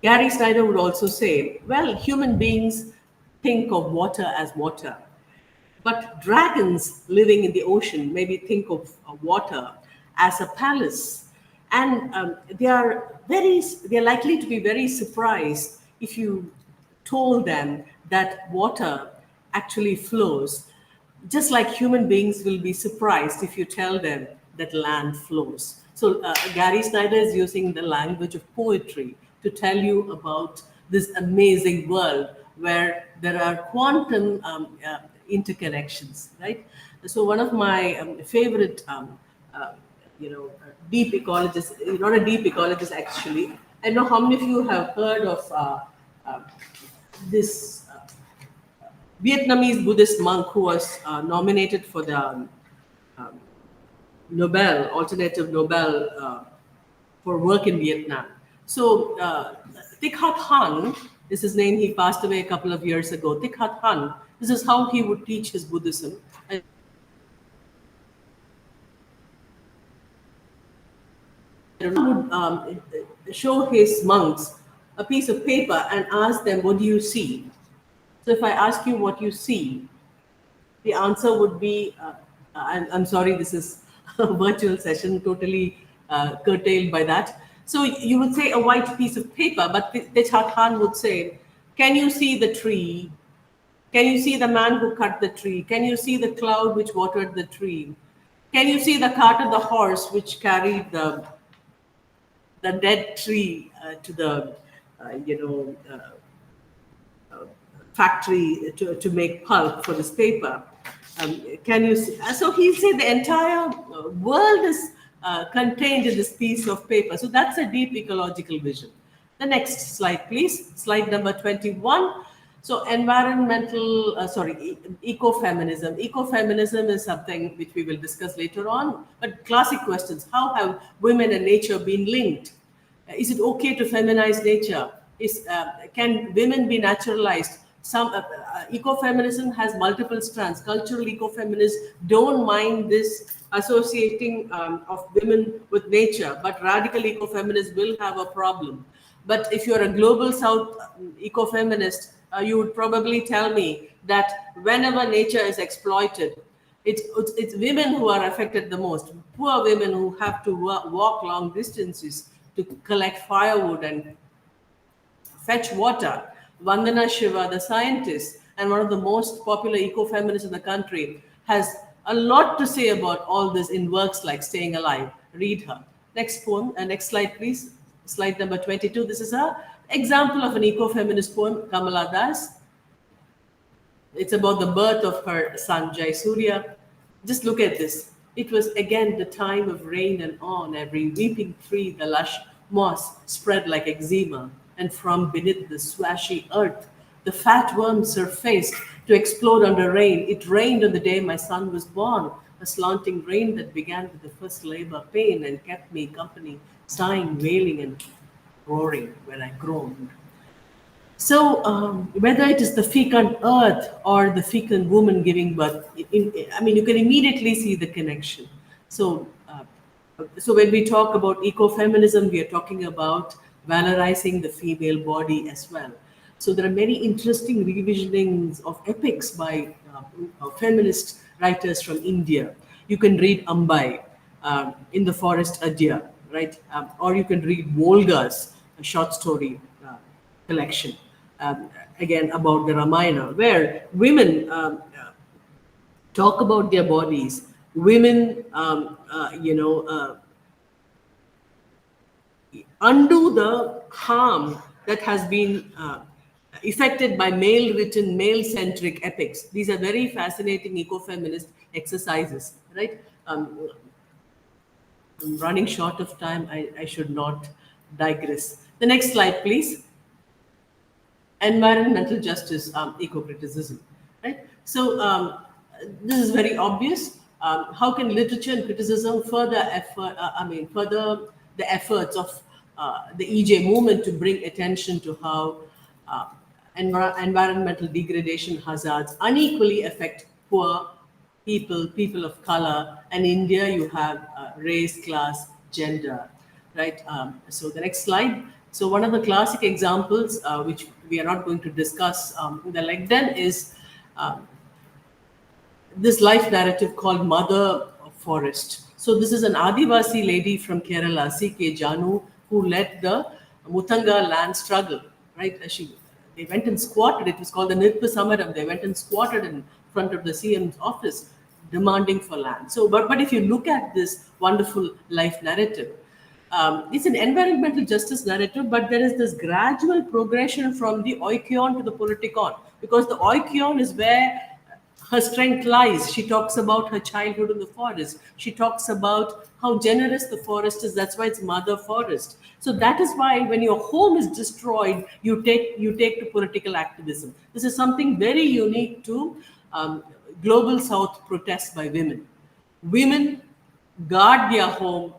Gary Snyder would also say, well, human beings think of water as water, but dragons living in the ocean maybe think of water as a palace. And they're likely to be very surprised if you told them that water actually flows, just like human beings will be surprised if you tell them that land flows. So Gary Snyder is using the language of poetry to tell you about this amazing world where there are quantum interconnections, right? So one of my favorite, deep ecologists, not a deep ecologist actually. I don't know how many of you have heard of this Vietnamese Buddhist monk who was nominated for the alternative Nobel for work in Vietnam. So Thich Hat Hanh is his name. He passed away a couple of years ago. Thich Hat Hanh, this is how he would teach his Buddhism. And he would show his monks a piece of paper and ask them, what do you see? So if I ask you what you see, the answer would be, I'm sorry, this is a virtual session, totally curtailed by that. So you would say a white piece of paper, but Thich Hat Hanh would say, can you see the tree? Can you see the man who cut the tree? Can you see the cloud which watered the tree? Can you see the cart of the horse which carried the dead tree to the, factory to make pulp for this paper? Can you see? So he said the entire world is contained in this piece of paper. So that's a deep ecological vision. The next slide, please. Slide number 21. So environmental, ecofeminism. Ecofeminism is something which we will discuss later on. But classic questions: how have women and nature been linked? Is it okay to feminize nature? Can women be naturalized? Some ecofeminism has multiple strands. Cultural ecofeminists don't mind this associating of women with nature, but radical ecofeminists will have a problem. But if you're a global South ecofeminist, you would probably tell me that whenever nature is exploited, it's women who are affected the most. Poor women who have to walk long distances to collect firewood and fetch water. Vandana Shiva, the scientist and one of the most popular ecofeminists in the country, has a lot to say about all this in works like Staying Alive. Read her. Next poem, next slide, please. Slide number 22. This is a example of an ecofeminist poem, Kamala Das. It's about the birth of her son Jai Surya. Just look at this. It was again the time of rain, and on every weeping tree the lush moss spread like eczema, and from beneath the swashy earth the fat worm surfaced to explode under rain. It rained on the day my son was born, a slanting rain that began with the first labor pain and kept me company, sighing, wailing, and roaring when I groaned. So, whether it is the fecund earth or the fecund woman giving birth, I mean, you can immediately see the connection. So, so when we talk about ecofeminism, we are talking about valorizing the female body as well. So there are many interesting revisionings of epics by feminist writers from India. You can read Ambai, In the Forest Adya, right? Or you can read Volga's a short story collection, again about the Ramayana, where women talk about their bodies. Women, undo the harm that has been effected by male written, male centric epics. These are very fascinating ecofeminist exercises, right? I'm running short of time. I should not digress. The next slide, please. Environmental justice, eco-criticism, right? So this is very obvious. How can literature and criticism further the efforts of the EJ movement to bring attention to how environmental degradation hazards unequally affect poor people, people of color, and India you have race, class, gender, right? So the next slide. So one of the classic examples, which we are not going to discuss in the LegDen, is this life narrative called Mother Forest. So this is an Adivasi lady from Kerala, C.K. Janu, who led the Mutanga land struggle, right? They went and squatted. It was called the Nirpa Samaram. They went and squatted in front of the CM's office, demanding for land. So, but if you look at this wonderful life narrative, it's an environmental justice narrative, but there is this gradual progression from the oikon to the politikon, because the oikon is where her strength lies. She talks about her childhood in the forest. She talks about how generous the forest is. That's why it's mother forest. So that is why when your home is destroyed, you take to political activism. This is something very unique to global South protests by women. Women guard their home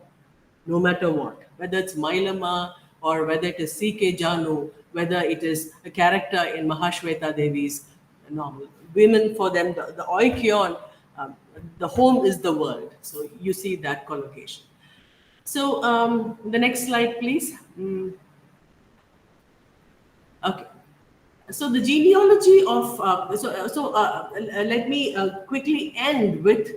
no matter what, whether it's Mailama or whether it is C.K. Janu, whether it is a character in Mahashweta Devi's novel. Women, for them, the oikyon, the home is the world. So you see that collocation. So the next slide, please. Okay. So the genealogy of let me quickly end with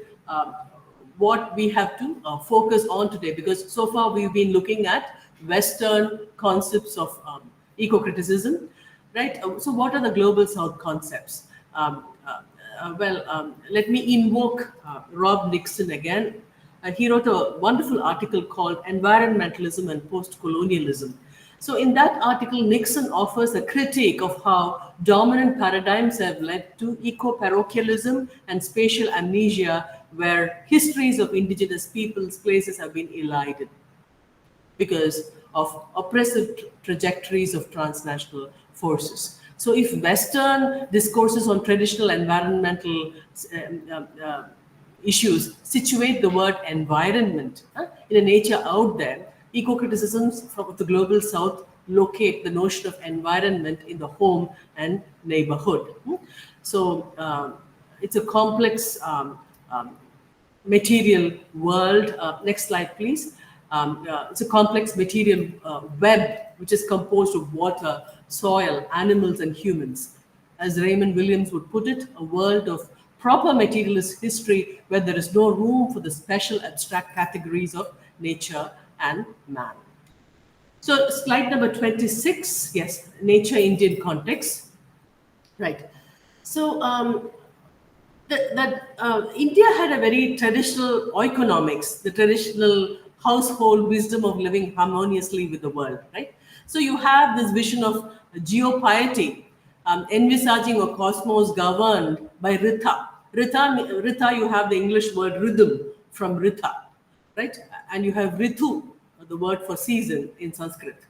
what we have to focus on today, because so far we've been looking at Western concepts of eco-criticism, right? So what are the global South concepts? Let me invoke Rob Nixon again. He wrote a wonderful article called Environmentalism and Post-Colonialism. So, in that article, Nixon offers a critique of how dominant paradigms have led to eco-parochialism and spatial amnesia, where histories of indigenous peoples, places have been elided because of oppressive trajectories of transnational forces. So, if Western discourses on traditional environmental issues situate the word environment in a nature out there, eco-criticisms from the global south locate the notion of environment in the home and neighborhood. So, it's a complex material world. Next slide, please. It's a complex material web which is composed of water, soil, animals, and humans. As Raymond Williams would put it, a world of proper materialist history where there is no room for the special abstract categories of nature and man. So, slide number 26, yes, nature Indian context. Right. So, India had a very traditional oikonomics, the traditional household wisdom of living harmoniously with the world, right? So you have this vision of geopiety, envisaging a cosmos governed by Rita. Rita, you have the English word rhythm from Rita, right? And you have Ritu, the word for season in Sanskrit,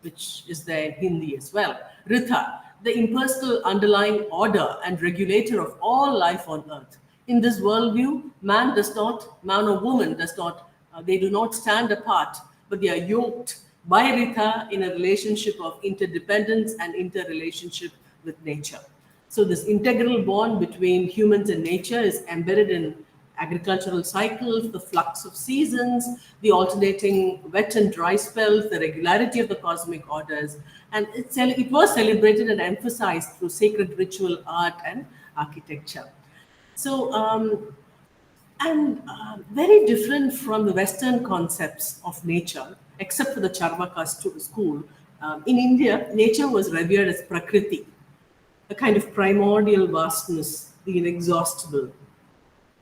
which is there in Hindi as well. Ritha, the impersonal underlying order and regulator of all life on earth. In this worldview, man or woman does not, they do not stand apart, but they are yoked by Ritha in a relationship of interdependence and interrelationship with nature. So this integral bond between humans and nature is embedded in agricultural cycles, the flux of seasons, the alternating wet and dry spells, the regularity of the cosmic orders, and it was celebrated and emphasized through sacred ritual, art, and architecture. So, very different from the Western concepts of nature, except for the Charvaka school. In India, nature was revered as Prakriti, a kind of primordial vastness, the inexhaustible,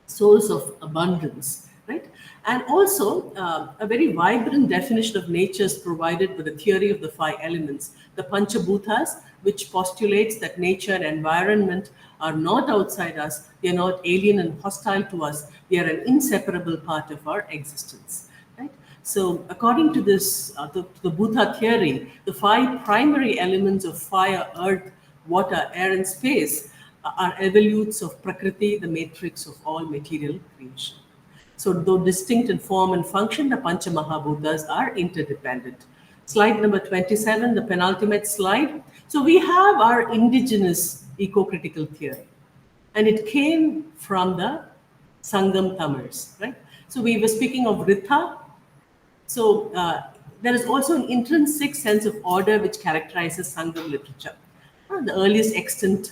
source of abundance, right? And also, a very vibrant definition of nature is provided by the theory of the five elements, the Panchabhutas, which postulates that nature and environment are not outside us, they are not alien and hostile to us, they are an inseparable part of our existence, right? So, according to this, the Bhuta theory, the five primary elements of fire, earth, water, air, and space are evolutes of Prakriti, the matrix of all material creation. So, though distinct in form and function, the Pancha Mahabhutas are interdependent. Slide number 27, the penultimate slide. So, we have our indigenous eco-critical theory, and it came from the Sangam Tamils, right? So, we were speaking of Ritha. So, there is also an intrinsic sense of order which characterizes Sangam literature. The earliest extant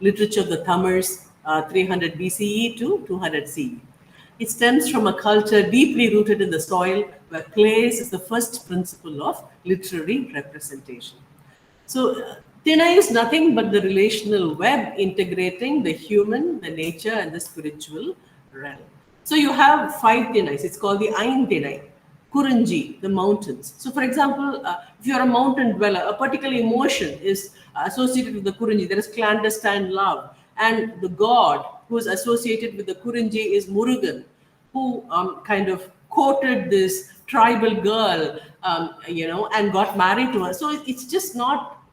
literature of the Tamils, 300 BCE to 200 CE. It stems from a culture deeply rooted in the soil, where place is the first principle of literary representation. So, Tinai is nothing but the relational web integrating the human, the nature, and the spiritual realm. So, you have five Tinais. It's called the Ain Tinai. Kurunji, the mountains. So, for example, if you're a mountain dweller, a particular emotion is associated with the Kurunji. There is clandestine love. And the god who is associated with the Kurunji is Murugan, who kind of courted this tribal girl, and got married to her. So, it's just not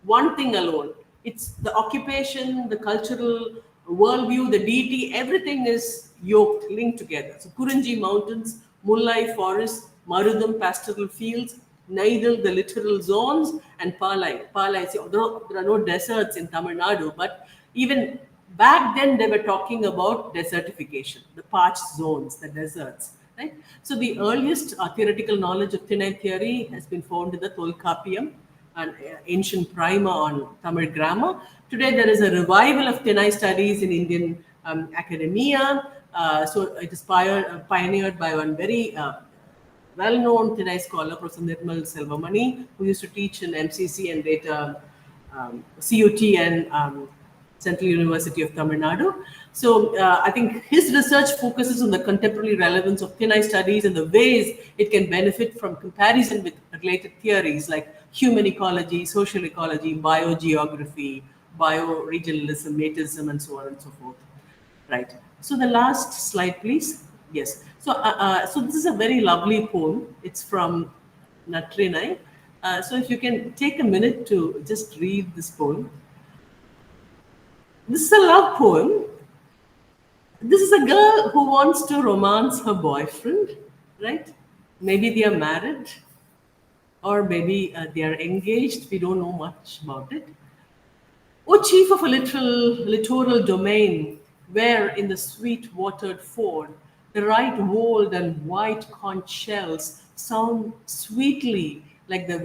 one thing alone. It's the occupation, the cultural worldview, the deity, everything is yoked, linked together. So Kurunji mountains, Mullai forest, Marudam pastoral fields, Naidal the littoral zones, and Palai. Palai, see, although there are no deserts in Tamil Nadu, but even back then they were talking about desertification, the parched zones, the deserts. Right? So the earliest theoretical knowledge of Tinai theory has been found in the Tolkappiyam, an ancient primer on Tamil grammar. Today there is a revival of Tinai studies in Indian academia. So it is pioneered by one very well-known Tinai scholar, Professor Nirmal Selvamani, who used to teach in MCC and later CUT and Central University of Tamil Nadu. So I think his research focuses on the contemporary relevance of thin ice studies and the ways it can benefit from comparison with related theories like human ecology, social ecology, biogeography, bioregionalism, nativism, and so on and so forth. Right. So the last slide, please. Yes. So this is a very lovely poem. It's from Natrinai. So if you can take a minute to just read this poem. This is a love poem. This is a girl who wants to romance her boyfriend, right? Maybe they are married, or maybe they are engaged. We don't know much about it. O chief of a littoral domain, where in the sweet watered ford the right walled and white conch shells sound sweetly like the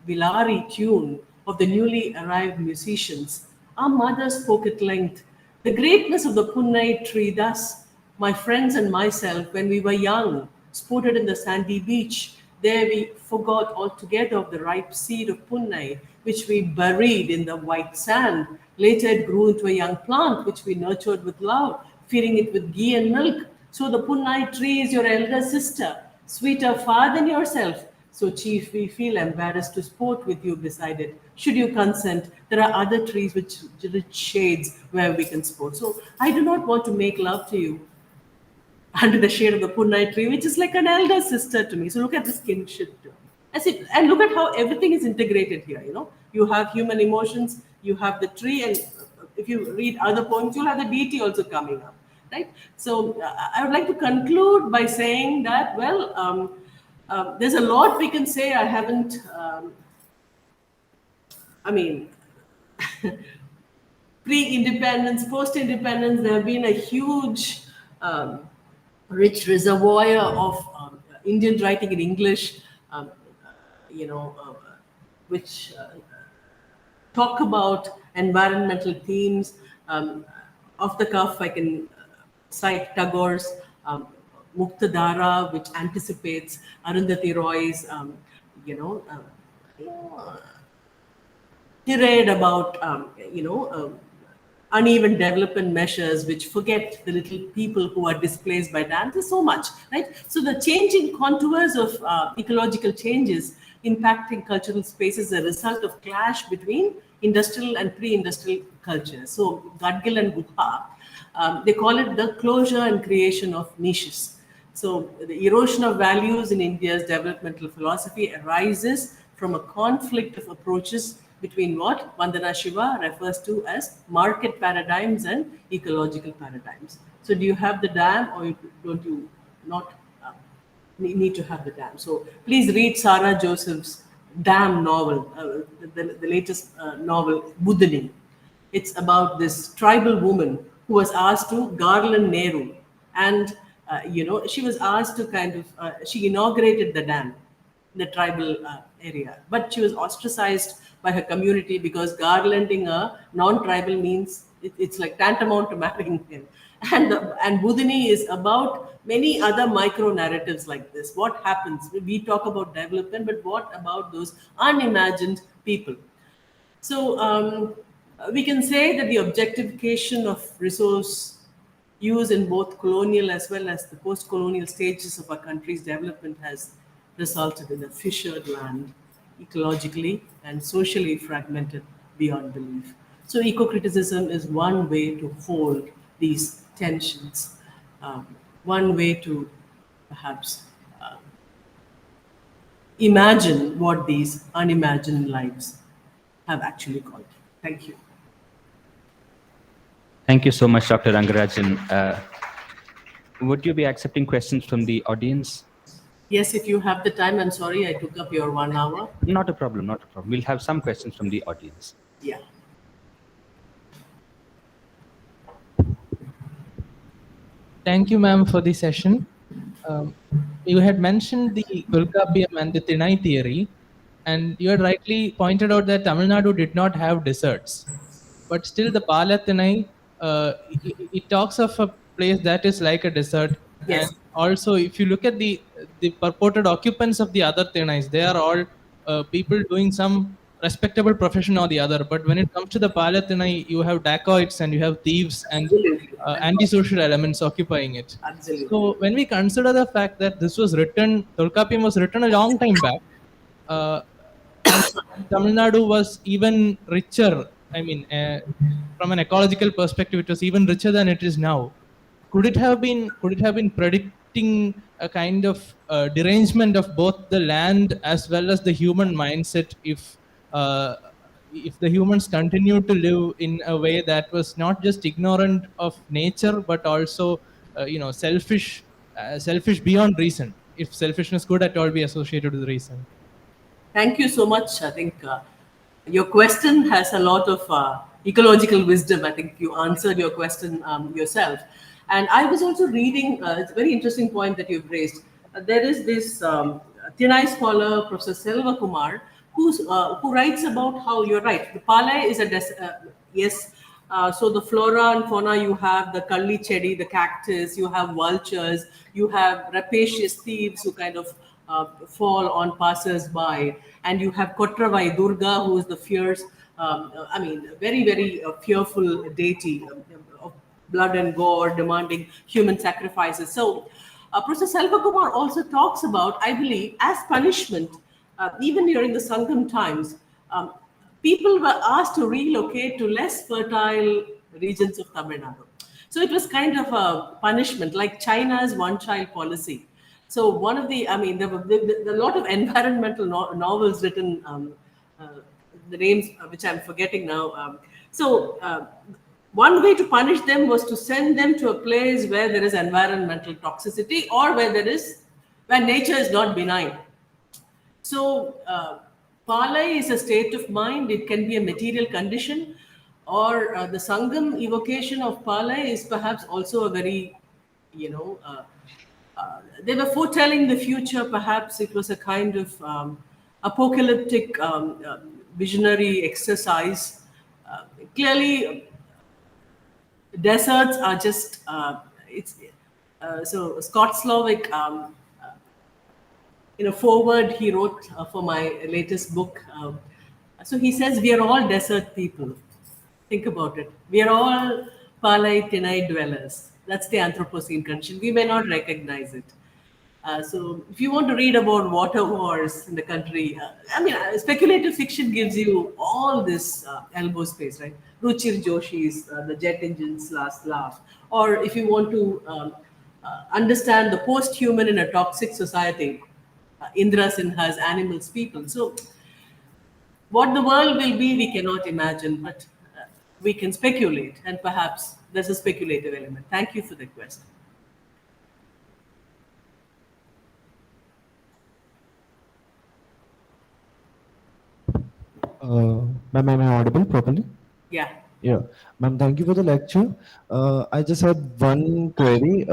Vilari tune of the newly arrived musicians, our mother spoke at length. The greatness of the Punnai tree, thus, my friends and myself, when we were young, sported in the sandy beach. There we forgot altogether of the ripe seed of Punnai, which we buried in the white sand. Later it grew into a young plant, which we nurtured with love, feeding it with ghee and milk. So the Punnai tree is your elder sister, sweeter far than yourself. So, Chief, we feel embarrassed to sport with you beside it. Should you consent, there are other trees which rich shades where we can sport. So, I do not want to make love to you under the shade of the Punnai tree, which is like an elder sister to me. So, look at this kinship term. And look at how everything is integrated here. You know, you have human emotions, you have the tree, and if you read other poems, you'll have the deity also coming up, right? So, I would like to conclude by saying that, well, there's a lot we can say. I haven't, I mean, pre-independence, post-independence, there have been a huge, rich reservoir of Indian writing in English, you know, which talk about environmental themes. Off the cuff, I can cite Tagore's Muktadara, which anticipates Arundhati Roy's, you know, tirade about, uneven development measures which forget the little people who are displaced by dams. There's so much, right? So the changing contours of ecological changes impacting cultural spaces is a result of clash between industrial and pre-industrial cultures. So Gadgil and Gupta, they call it the closure and creation of niches. So the erosion of values in India's developmental philosophy arises from a conflict of approaches between what Vandana Shiva refers to as market paradigms and ecological paradigms. So do you have the dam, or don't you not need to have the dam? So please read Sarah Joseph's Dam novel, the latest novel, Budhani. It's about this tribal woman who was asked to garland Nehru, and she was asked to kind of she inaugurated the dam in the tribal area, but she was ostracized by her community because garlanding a non-tribal means it's like tantamount to marrying him. And Budhani is about many other micro narratives like this. What happens? We talk about development, but what about those unimagined people? So we can say that the objectification of resource use in both colonial as well as the post-colonial stages of our country's development has resulted in a fissured land, ecologically and socially fragmented beyond belief. So ecocriticism is one way to hold these tensions, one way to perhaps imagine what these unimagined lives have actually called. Thank you.
Thank you so much, Dr. Rangarajan. Would you be accepting questions from the audience?
Yes, if you have the time. I'm sorry I took up your 1 hour.
Not a problem, not a problem. We'll have some questions from the audience.
Yeah.
Thank you, ma'am, for the session. You had mentioned the Gulkapiam and the Thinai theory, and you had rightly pointed out that Tamil Nadu did not have deserts. But still, the Pala Thinai, it talks of a place that is like a desert.
Yes.
And also, if you look at the purported occupants of the other Thinais, they are all people doing some respectable profession or the other. But when it comes to the Palathinai, you have dacoits and you have thieves and
Absolutely.
antisocial elements occupying it.
Absolutely.
So when we consider the fact that this was written, Tolkappiyam was written a long time back, uh, and Tamil Nadu was even richer. I mean, from an ecological perspective, it was even richer than it is now. Could it have been predicting a kind of derangement of both the land as well as the human mindset uh, if the humans continued to live in a way that was not just ignorant of nature but also selfish beyond reason, if selfishness could at all be associated with reason?
Thank you so much. I think your question has a lot of ecological wisdom. I think you answered your question yourself. And I was also reading, it's a very interesting point that you've raised. There is this Tinai scholar, Professor Selva Kumar, who writes about how you're right. The Palai is yes. So the flora and fauna, you have the Kalli chedi, the cactus, you have vultures, you have rapacious thieves who kind of fall on passers-by, and you have Kotravai Durga, who is the fierce, very, very fearful deity of blood and gore, demanding human sacrifices. So, Professor Selvakumar also talks about, I believe, as punishment, even during the Sangam times, um, people were asked to relocate to less fertile regions of Tamil Nadu. So it was kind of a punishment, like China's one-child policy. So one of the, I mean, there were a lot of environmental novels written, uh, the names which I'm forgetting now. One way to punish them was to send them to a place where there is environmental toxicity or where nature is not benign. So, Palai is a state of mind. It can be a material condition, or the Sangam evocation of Palai is perhaps also a very, you know, they were foretelling the future. Perhaps it was a kind of apocalyptic visionary exercise. Clearly, deserts are just it's so Scott Slovic in a forward he wrote for my latest book. So he says, we are all desert people. Think about it. We are all Palai Tinai dwellers. That's the Anthropocene condition. We may not recognize it. So if you want to read about water wars in the country, speculative fiction gives you all this elbow space, right? Ruchir Joshi's The Jet Engine's Last Laugh. Or if you want to understand the post-human in a toxic society, Indra Sinha's Animals People. So what the world will be, we cannot imagine, but we can speculate, and perhaps there's a speculative element. Thank you for the question.
Ma'am, am I audible properly?
Yeah.
Yeah, ma'am, thank you for the lecture. I just had one query.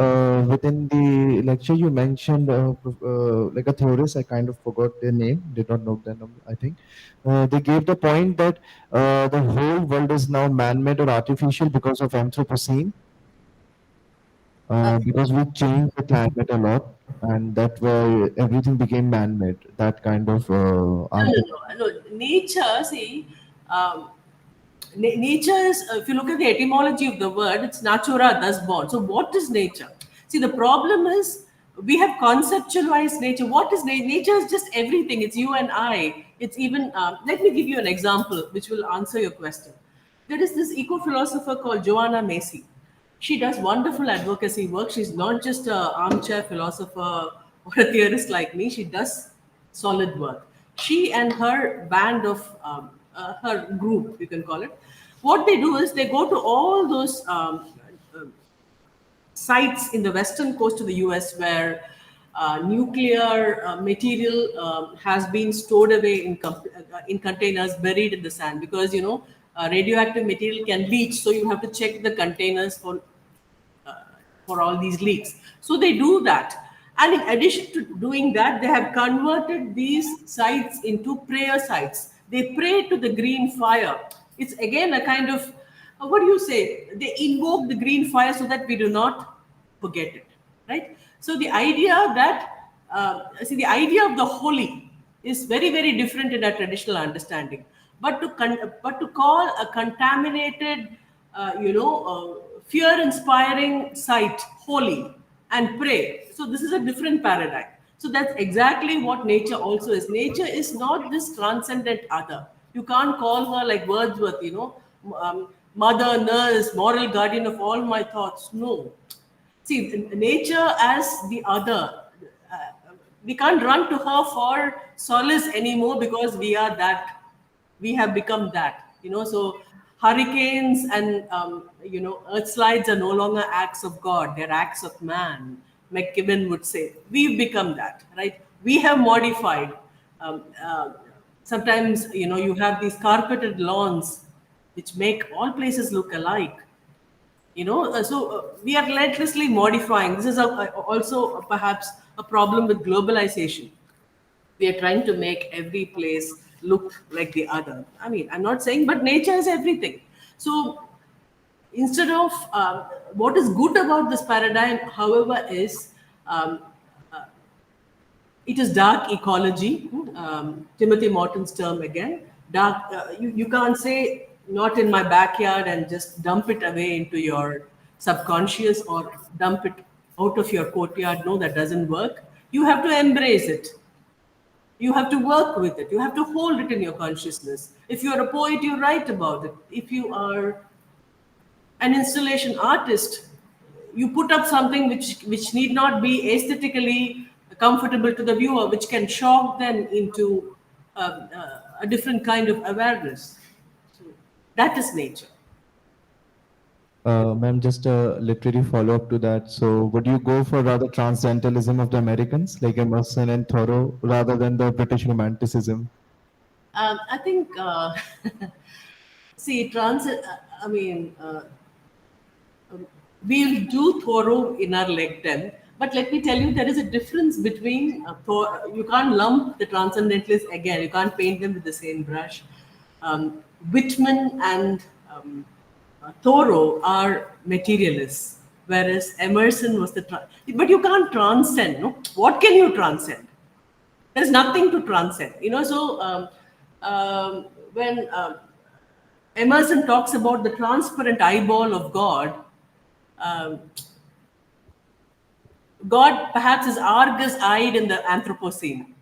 Within the lecture, you mentioned like a theorist, I kind of forgot their name, did not know their name, I think. They gave the point that the whole world is now man-made or artificial because of Anthropocene, because we changed the climate a lot, and that's why everything became man-made. That kind of
No, no,
argument.
no, no. Nature, see, um, nature is, if you look at the etymology of the word, it's natura, thus born. So, what is nature? See, the problem is we have conceptualized nature. What is nature? Nature is just everything. It's you and I. It's even, let me give you an example which will answer your question. There is this eco philosopher called Joanna Macy. She does wonderful advocacy work. She's not just an armchair philosopher or a theorist like me. She does solid work. She and her band of her group, you can call it, what they do is they go to all those sites in the western coast of the US where nuclear material has been stored away in containers buried in the sand, because radioactive material can leach, so you have to check the containers for all these leaks. So they do that. And in addition to doing that, they have converted these sites into prayer sites. They pray to the green fire. It's again a kind of, what do you say? They invoke the green fire so that we do not forget it, right? So the idea the idea of the holy is very, very different in our traditional understanding. but to call a contaminated, fear-inspiring site holy and pray. So this is a different paradigm. So that's exactly what nature also is. Nature is not this transcendent other. You can't call her like Wordsworth, mother, nurse, moral guardian of all my thoughts. No. See, nature as the other. We can't run to her for solace anymore because we are that. We have become that. So hurricanes and earth slides are no longer acts of God; they're acts of man. McKibben would say we've become that, right? We have modified. Um, uh, Sometimes you have these carpeted lawns which make all places look alike. We are relentlessly modifying. This is also perhaps a problem with globalization. We are trying to make every place look like the other. I mean, I'm not saying, but nature is everything. So instead of what is good about this paradigm, however, is um, it is dark ecology. Timothy Morton's term again. Dark. You can't say not in my backyard and just dump it away into your subconscious or dump it out of your courtyard. No, that doesn't work. You have to embrace it. You have to work with it. You have to hold it in your consciousness. If you are a poet, you write about it. If you are an installation artist, you put up something which need not be aesthetically comfortable to the viewer, which can shock them into a different kind of awareness. So that is nature.
Ma'am, just a literary follow-up to that. So, would you go for rather transcendentalism of the Americans, like Emerson and Thoreau, rather than the British Romanticism?
I think, see, I mean, we'll do Thoreau in our lectern, but let me tell you, there is a difference between you can't lump the transcendentalists again. You can't paint them with the same brush. Whitman and Thoreau are materialists, whereas Emerson was but you can't transcend. No, what can you transcend? There's nothing to transcend. So when Emerson talks about the transparent eyeball of God, um, God perhaps is Argus-eyed in the Anthropocene.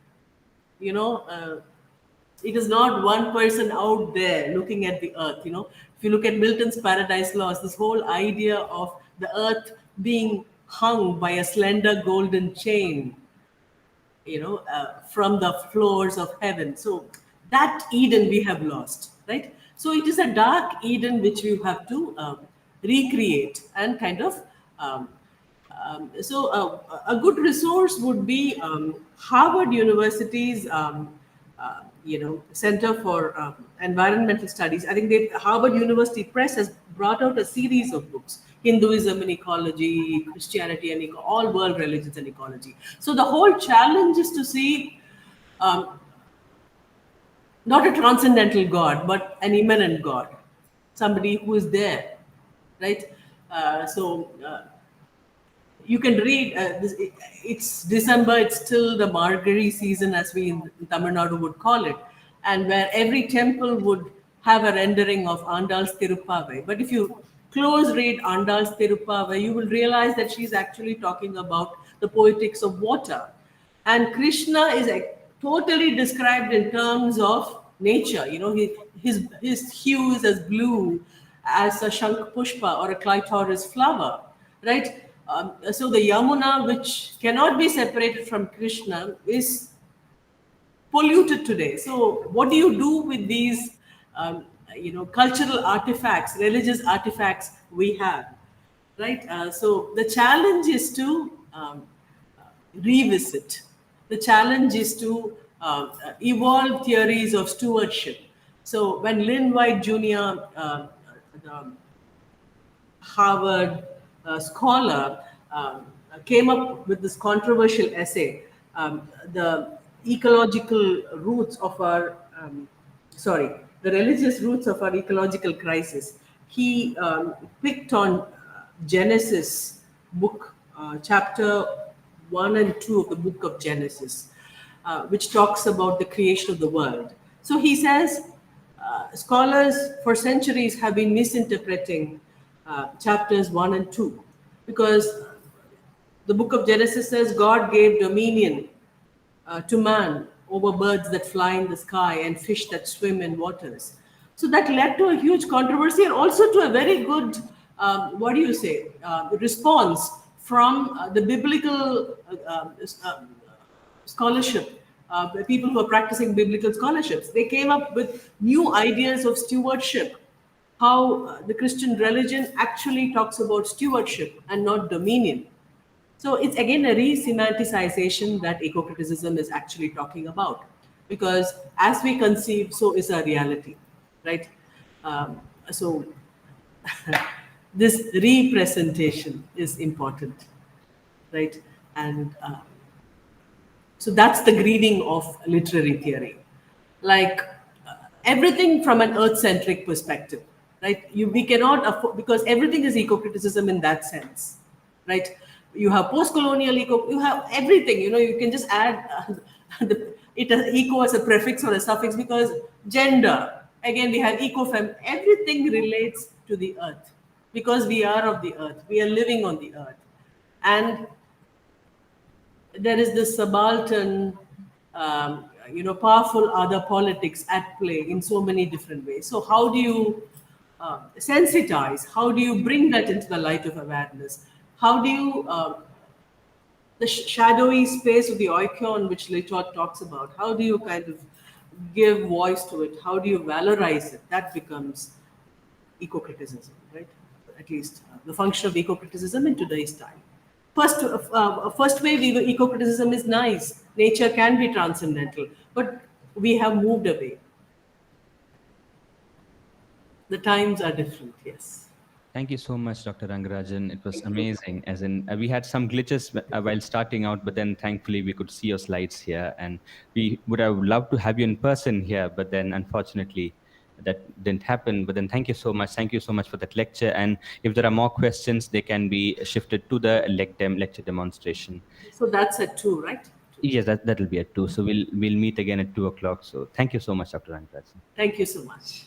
It is not one person out there looking at the earth. If you look at Milton's Paradise Lost, this whole idea of the earth being hung by a slender golden chain, from the floors of heaven. So that Eden we have lost, right? So it is a dark Eden which we have to recreate and kind of. A good resource would be Harvard University's, Center for Environmental Studies. I think Harvard University Press has brought out a series of books: Hinduism and Ecology, Christianity and all world religions and ecology. So the whole challenge is to see not a transcendental God, but an immanent God, somebody who is there, right? You can read it's December, it's still the Margari season, as we in Tamil Nadu would call it, and where every temple would have a rendering of Andal's Tirupavai. But if you close read Andal's Tirupavai, you will realize that she's actually talking about the poetics of water. And Krishna is totally described in terms of nature. His hue is as blue as a Shankh Pushpa or a clitoris flower, right? So the Yamuna, which cannot be separated from Krishna, is polluted today. So what do you do with these, cultural artifacts, religious artifacts we have, right? So the challenge is to revisit. The challenge is to evolve theories of stewardship. So when Lynn White Jr., the Harvard scholar, came up with this controversial essay, the ecological roots of our, the religious roots of our ecological crisis. He picked on Genesis book, chapter 1 and 2 of the book of Genesis, which talks about the creation of the world. So he says, scholars for centuries have been misinterpreting chapters 1 and 2 because the book of Genesis says God gave dominion to man over birds that fly in the sky and fish that swim in waters. So that led to a huge controversy and also to a very good, response from the biblical scholarship, people who are practicing biblical scholarships. They came up with new ideas of stewardship, how the Christian religion actually talks about stewardship and not dominion. So it's again a re-semanticization that eco-criticism is actually talking about, because as we conceive, so is our reality, right? So this representation is important, right? And so that's the greeting of literary theory, like everything from an earth-centric perspective, right? We cannot afford, because everything is eco-criticism in that sense, right? You have post-colonial eco, you have everything. You can just add eco as a prefix or a suffix, because gender. Again, we have eco-fem. Everything relates to the earth because we are of the earth. We are living on the earth, and there is this subaltern, powerful other politics at play in so many different ways. So how do you sensitize? How do you bring that into the light of awareness? How do you, the shadowy space of the oikon, which Letot talks about, how do you kind of give voice to it? How do you valorize it? That becomes eco-criticism, right? At least the function of eco-criticism in today's time. First wave eco-criticism is nice. Nature can be transcendental, but we have moved away. The times are different, yes.
Thank you so much, Dr. Rangarajan. It was amazing. As in, we had some glitches while starting out, but then thankfully we could see your slides here, and we would have loved to have you in person here, but then unfortunately that didn't happen. But then thank you so much. Thank you so much for that lecture. And if there are more questions, they can be shifted to the lecture demonstration.
So that's at 2, right?
Yes, that'll be at 2. So we'll meet again at 2 o'clock. So thank you so much, Dr. Rangarajan.
Thank you so much.